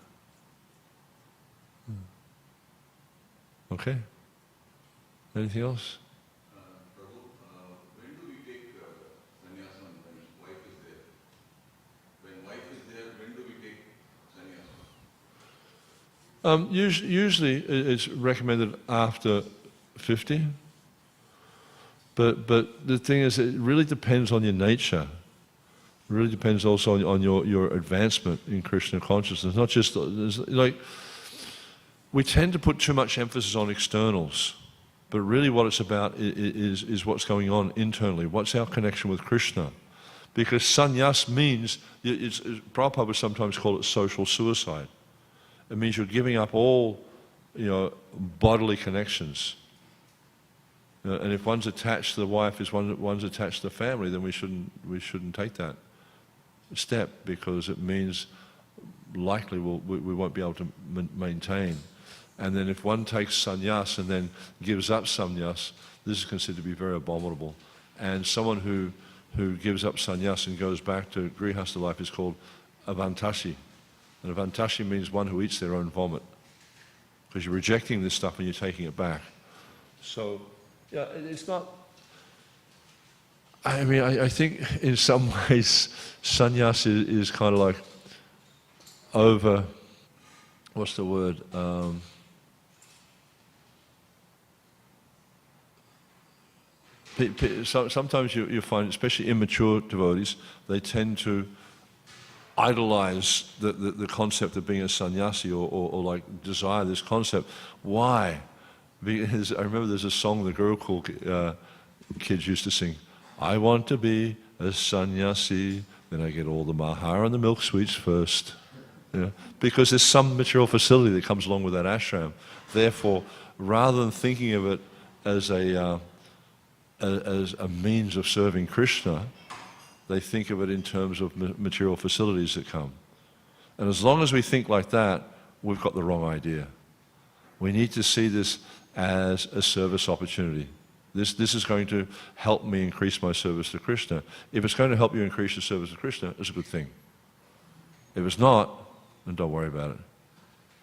Okay. Anything else? Prabhu, when do we take sannyasa when wife is there? When wife is there, when do we take sannyasa? Usually it's recommended after 50. But the thing is, it really depends on your nature. It really depends also on your advancement in Krishna consciousness. Not just like we tend to put too much emphasis on externals, but really what it's about is what's going on internally. What's our connection with Krishna? Because sannyas means Prabhupada would sometimes call it social suicide. It means you're giving up all bodily connections. And if one's attached to the wife, if one's attached to the family, then we shouldn't take that step, because it means likely we won't be able to maintain. And then if one takes sannyas and then gives up sannyas, this is considered to be very abominable. And someone who gives up sannyas and goes back to grihastha life is called avantashi. And avantashi means one who eats their own vomit, because you're rejecting this stuff and you're taking it back. So it's not. I mean, I think in some ways sannyas is kind of like over. What's the word? Sometimes you find, especially immature devotees, they tend to idolize the concept of being a sannyasi or like desire this concept. Why? Because I remember there's a song the Gurukul kids used to sing. I want to be a sannyasi, then I get all the mahar and the milk sweets first. Because there's some material facility that comes along with that ashram. Therefore, rather than thinking of it as a means of serving Krishna, they think of it in terms of material facilities that come. And as long as we think like that, we've got the wrong idea. We need to see this as a service opportunity. This is going to help me increase my service to Krishna. If it's going to help you increase your service to Krishna, it's a good thing. If it's not, then don't worry about it.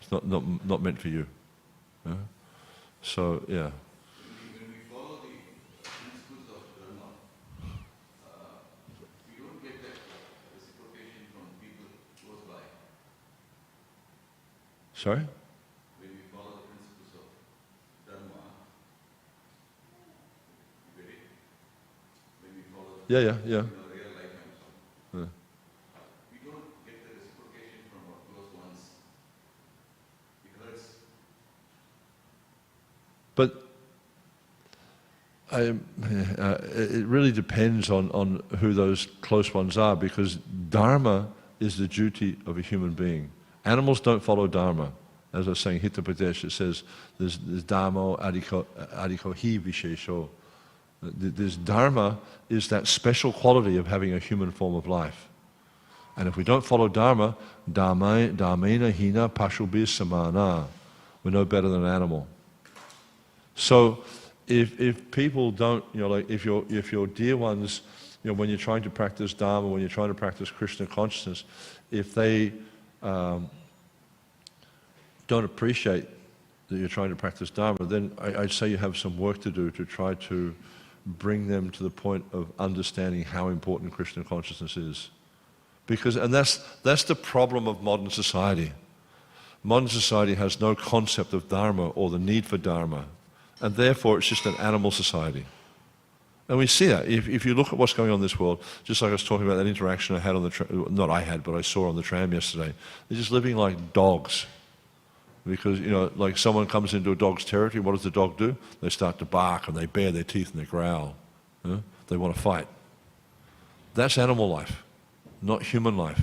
It's not meant for you. So, yeah. When we follow the principles of dharma, we don't get that reciprocation from people close by. Sorry? When we follow the principles of dharma, you get it? When we follow the Yeah. real life and so on. We don't get the reciprocation from our close ones. It hurts. But it really depends on who those close ones are, because dharma is the duty of a human being. Animals don't follow dharma. As I was saying, Hita Pradesh, it says there's dharma adhiko hi vishesho. This dharma is that special quality of having a human form of life. And if we don't follow dharma, dharmena hina pashubhi samana. We're no better than an animal. So if people don't, like if your dear ones, when you're trying to practice dharma, when you're trying to practice Krishna consciousness, if they don't appreciate that you're trying to practice dharma, then I'd say you have some work to do to try to bring them to the point of understanding how important Krishna consciousness is. And that's the problem of modern society. Modern society has no concept of dharma or the need for dharma, and therefore it's just an animal society. And we see that. If you look at what's going on in this world, just like I was talking about that interaction I had on the tram, not I had, but I saw on the tram yesterday, they're just living like dogs. Because, like someone comes into a dog's territory, what does the dog do? They start to bark and they bare their teeth and they growl. They want to fight. That's animal life, not human life.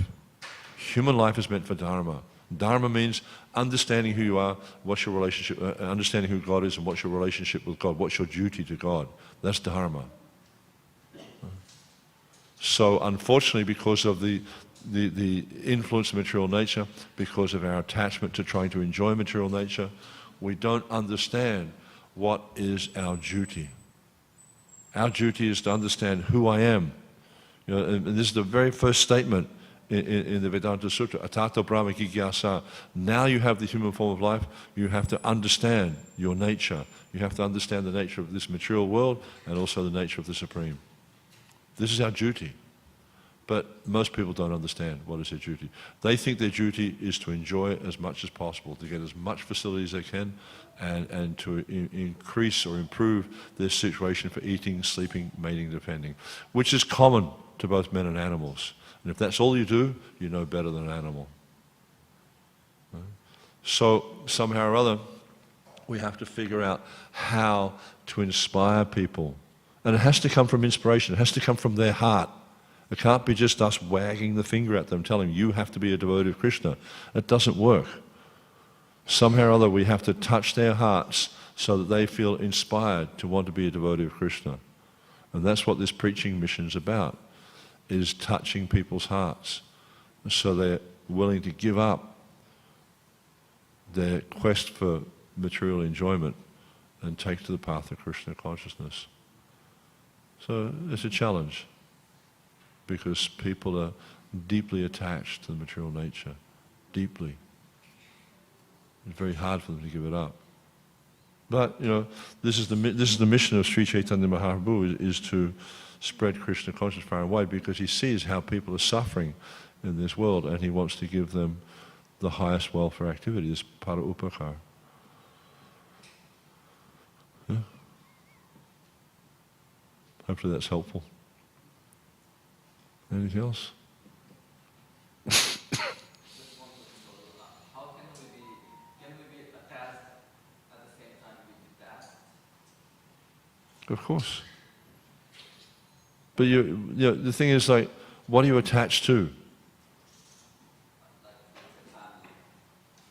Human life is meant for dharma. Dharma means understanding who you are, what's your relationship, understanding who God is and what's your relationship with God, what's your duty to God. That's dharma. So unfortunately, because of the influence of material nature, because of our attachment to trying to enjoy material nature, we don't understand what is our duty. Our duty is to understand who I am. You know, and this is the very first statement in the Vedanta Sutra, Atato Brahma Jigyasa. Now you have the human form of life, you have to understand your nature. You have to understand the nature of this material world and also the nature of the Supreme. This is our duty. But most people don't understand what is their duty. They think their duty is to enjoy as much as possible, to get as much facility as they can, and to increase or improve their situation for eating, sleeping, mating, defending, which is common to both men and animals. And if that's all you do, you know better than an animal. So somehow or other, we have to figure out how to inspire people. And it has to come from inspiration. It has to come from their heart. It can't be just us wagging the finger at them, telling them, you have to be a devotee of Krishna. It doesn't work. Somehow or other, we have to touch their hearts so that they feel inspired to want to be a devotee of Krishna. And that's what this preaching mission is about, is touching people's hearts so they're willing to give up their quest for material enjoyment and take to the path of Krishna consciousness. So it's a challenge, because people are deeply attached to the material nature, deeply. It's very hard for them to give it up. But, you know, this is the mission of Sri Chaitanya Mahaprabhu, is to spread Krishna consciousness far and wide, because he sees how people are suffering in this world and he wants to give them the highest welfare activity, this para upakar. Yeah. Hopefully that's helpful. Anything else? How can we be attached at the same time be detached? Of course. But the thing is, like, what are you attached to?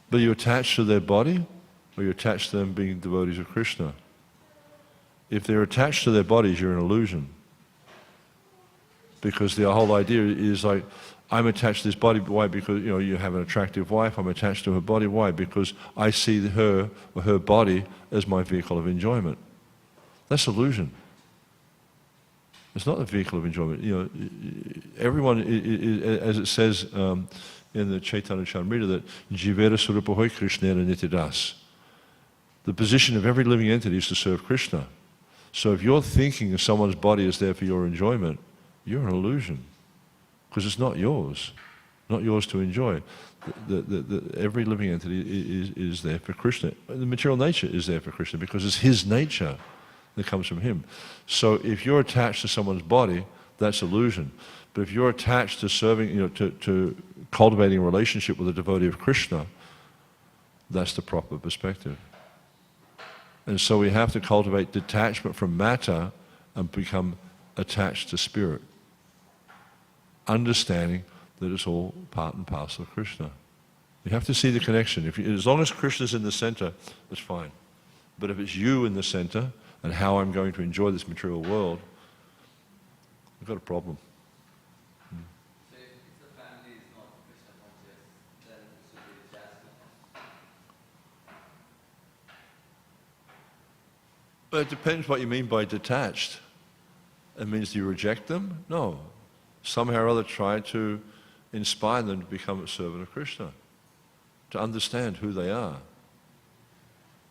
But you're attached to their body, or you're attached to them being devotees of Krishna? If they're attached to their bodies, you're an illusion. Because the whole idea is like, I'm attached to this body. Why? Because, you know, you have an attractive wife, I'm attached to her body. Why? Because I see her or her body as my vehicle of enjoyment. That's illusion. It's not the vehicle of enjoyment. You know, everyone, as it says in the Chaitanya Charitamrita, that Jivera Surapahoy Krishnera Nitidas. The position of every living entity is to serve Krishna. So if you're thinking of someone's body is there for your enjoyment, you're an illusion, because it's not yours to enjoy. Every living entity is there for Krishna. The material nature is there for Krishna because it's his nature that comes from him. So if you're attached to someone's body, that's illusion. But if you're attached to serving, you know, to cultivating a relationship with a devotee of Krishna, that's the proper perspective. And so we have to cultivate detachment from matter and become attached to spirit, understanding that it's all part and parcel of Krishna. You have to see the connection. As long as Krishna's in the center, it's fine. But if it's you in the center and how I'm going to enjoy this material world, I've got a problem. So if the family is not Krishna conscious, then it should be detached. But it depends what you mean by detached. It means you reject them? No. Somehow or other try to inspire them to become a servant of Krishna, to understand who they are.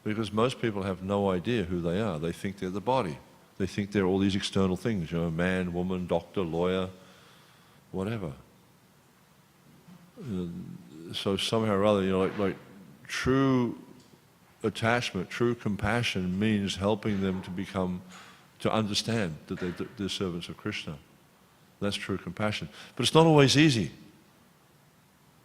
Because most people have no idea who they are. They think they're the body. They think they're all these external things, you know, man, woman, doctor, lawyer, whatever. So somehow or other, you know, like true attachment, true compassion means helping them to understand that they're servants of Krishna. That's true compassion. But it's not always easy.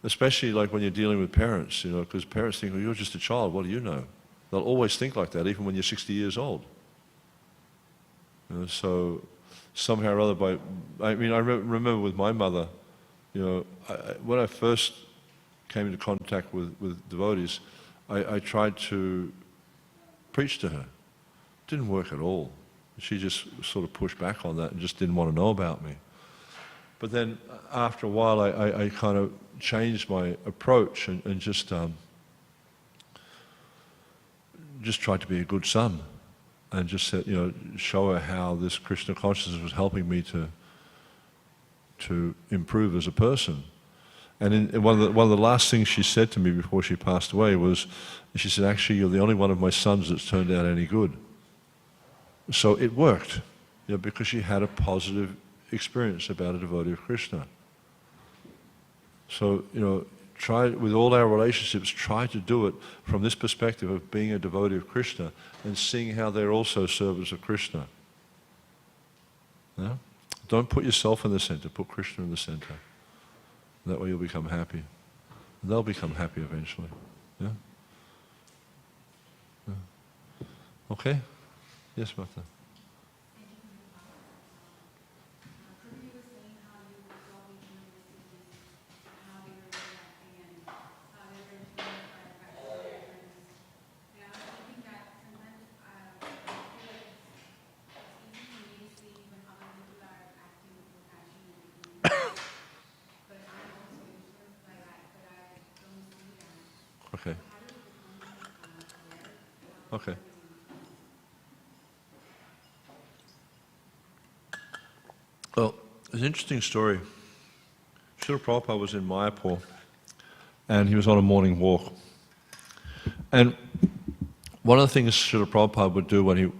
Especially like when you're dealing with parents, you know, because parents think, well, you're just a child, what do you know? They'll always think like that, even when you're 60 years old. You know, so somehow or other I remember with my mother, when I first came into contact with devotees, I tried to preach to her. It didn't work at all. She just sort of pushed back on that and just didn't want to know about me. But then after a while, I kind of changed my approach and just tried to be a good son and just said, show her how this Krishna consciousness was helping me to improve as a person. And one of the last things she said to me before she passed away was, she said, actually, you're the only one of my sons that's turned out any good. So it worked, because she had a positive experience about a devotee of Krishna. So, try, with all our relationships, try to do it from this perspective of being a devotee of Krishna and seeing how they're also servants of Krishna. Yeah? Don't put yourself in the center, put Krishna in the center. That way you'll become happy. And they'll become happy eventually. Yeah? Yeah. Okay? Yes, Martha. Okay. Okay. Well, it's an interesting story. Srila Prabhupada was in Mayapur and he was on a morning walk. And one of the things Srila Prabhupada would do when he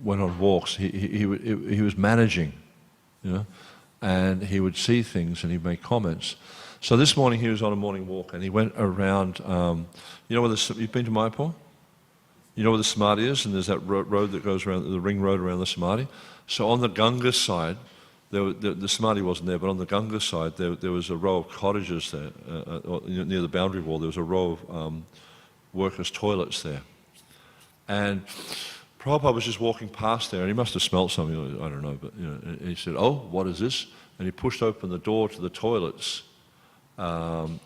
went on walks, he was managing, and he would see things and he'd make comments. So this morning he was on a morning walk and he went around, you've been to Mayapur? You know where the Samadhi is? And there's that road that goes around, the ring road around the Samadhi. So on the Ganga side, the Samadhi wasn't there, but on the Ganga side, there was a row of cottages there, near the boundary wall. There was a row of workers' toilets there. And Prabhupada was just walking past there, and he must have smelt something, I don't know, but and he said, "Oh, what is this?" And he pushed open the door to the toilets. And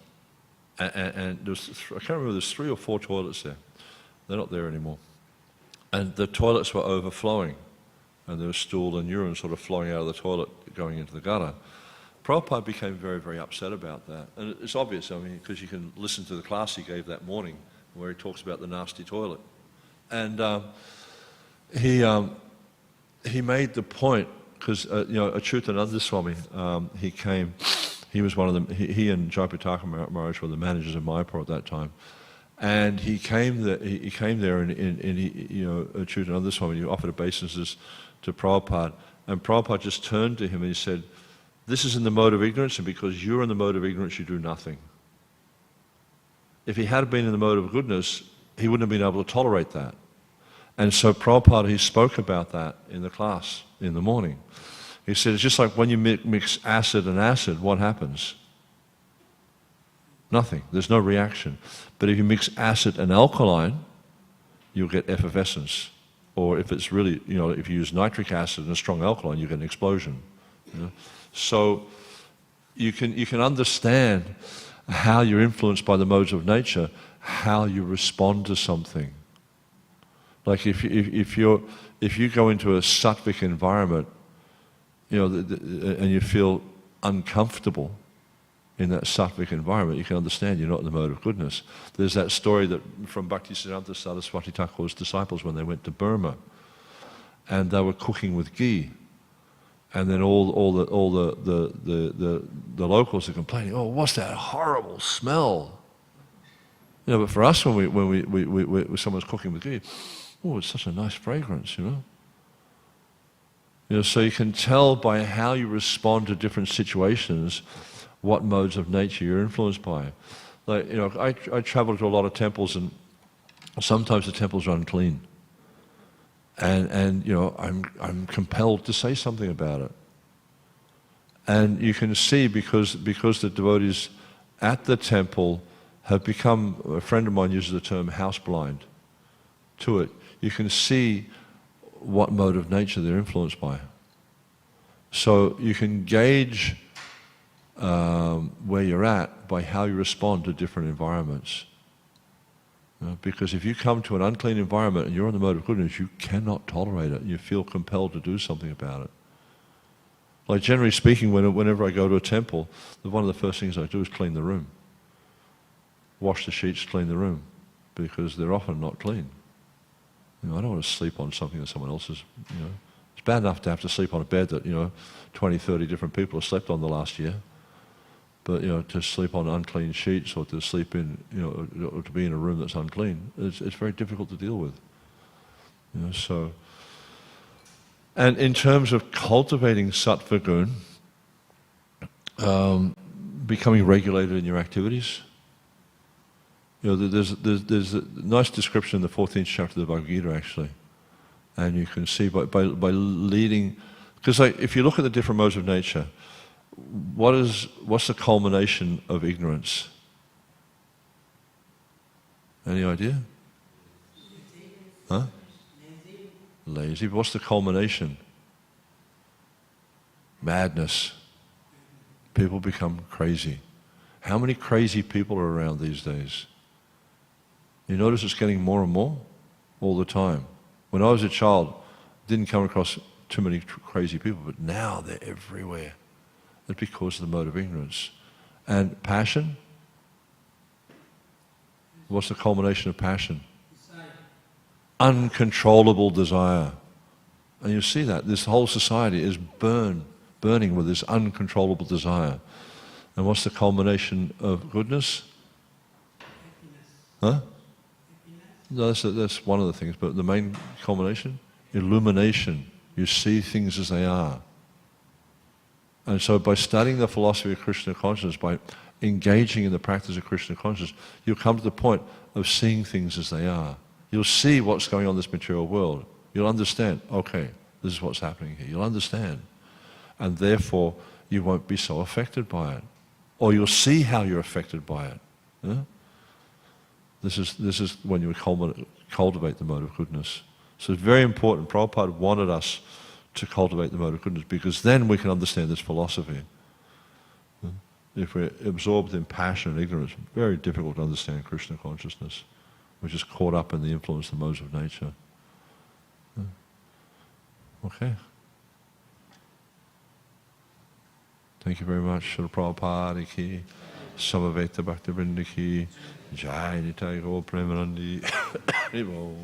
there was, I can't remember, there's 3 or 4 toilets there. They're not there anymore. And the toilets were overflowing. And there was stool and urine sort of flowing out of the toilet going into the gutter. Prabhupada became very, very upset about that. And it's obvious, because you can listen to the class he gave that morning where he talks about the nasty toilet. And he made the point, because, Achyutananda Swami, he came. He was one of them. He and Jayapataka Maharaj were the managers of Mayapur at that time, and he came there. He came there, and Achyutananda Swami, he offered obeisances to Prabhupada, and Prabhupada just turned to him and he said, "This is in the mode of ignorance, and because you're in the mode of ignorance, you do nothing." If he had been in the mode of goodness, he wouldn't have been able to tolerate that. And so Prabhupada, he spoke about that in the class in the morning. He said, it's just like when you mix acid and acid, what happens? Nothing. There's no reaction. But if you mix acid and alkaline, you'll get effervescence. Or if it's really, if you use nitric acid and a strong alkaline, you get an explosion. So you can understand how you're influenced by the modes of nature, how you respond to something. Like if you go into a sattvic environment, and you feel uncomfortable in that sattvic environment, you can understand you're not in the mode of goodness. There's that story that from Bhaktisiddhanta Saraswati Thakur's disciples when they went to Burma, and they were cooking with ghee, and then all the locals are complaining, "Oh, what's that horrible smell?" But for us, when someone's cooking with ghee, oh, it's such a nice fragrance, so you can tell by how you respond to different situations what modes of nature you're influenced by. Like, I travel to a lot of temples, and sometimes the temples are unclean. And I'm compelled to say something about it. And you can see because the devotees at the temple have become, a friend of mine uses the term house blind to it, you can see what mode of nature they're influenced by. So you can gauge where you're at by how you respond to different environments. Because if you come to an unclean environment and you're on the mode of goodness, you cannot tolerate it. You feel compelled to do something about it. Like generally speaking, whenever I go to a temple, one of the first things I do is clean the room. Wash the sheets, clean the room, because they're often not clean. I don't want to sleep on something that someone else is, It's bad enough to have to sleep on a bed that, 20, 30 different people have slept on the last year. But, to sleep on unclean sheets or to sleep in, or to be in a room that's unclean, it's very difficult to deal with. So... And in terms of cultivating sattva gun, becoming regulated in your activities, there's a nice description in the 14th chapter of the Bhagavad Gita, actually. And you can see by leading, because if you look at the different modes of nature, what's the culmination of ignorance? Any idea? Huh? Lazy. But what's the culmination? Madness. People become crazy. How many crazy people are around these days? You notice it's getting more and more all the time. When I was a child, didn't come across too many crazy people, but now they're everywhere. It's because of the mode of ignorance. And passion? What's the culmination of passion? Uncontrollable desire. And you see that this whole society is burning with this uncontrollable desire. And what's the culmination of goodness? Huh? No, that's one of the things, but the main culmination? Illumination. You see things as they are. And so by studying the philosophy of Krishna consciousness, by engaging in the practice of Krishna consciousness, you'll come to the point of seeing things as they are. You'll see what's going on in this material world. You'll understand, okay, this is what's happening here. You'll understand. And therefore, you won't be so affected by it. Or you'll see how you're affected by it. Yeah? This is when you cultivate the mode of goodness. So it's very important. Prabhupada wanted us to cultivate the mode of goodness because then we can understand this philosophy. If we're absorbed in passion and ignorance, it's very difficult to understand Krishna consciousness. We're just caught up in the influence of the modes of nature. Okay. Thank you very much. Srila Prabhupada ki, Samaveta Bhaktivedanta ki, Jai Nitai Gaur Premanandi. Haribo.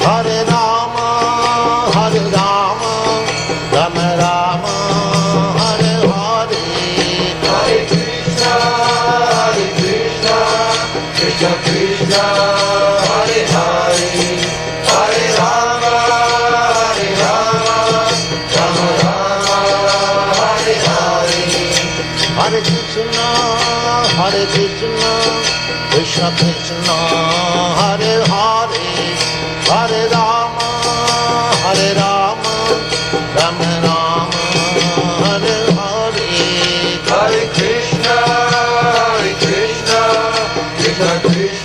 Hare Rama, Hare Rama, Rama Rama, Hare Hare. Hare Krishna, Krishna Krishna, Hare Hare. Hare Rama, Rama Rama, Hare Hare. Hare Krishna, Krishna Krishna, Hare Hare. Hare Rama, Rama Rama, Hare Hare. Hare Krishna, Krishna Krishna.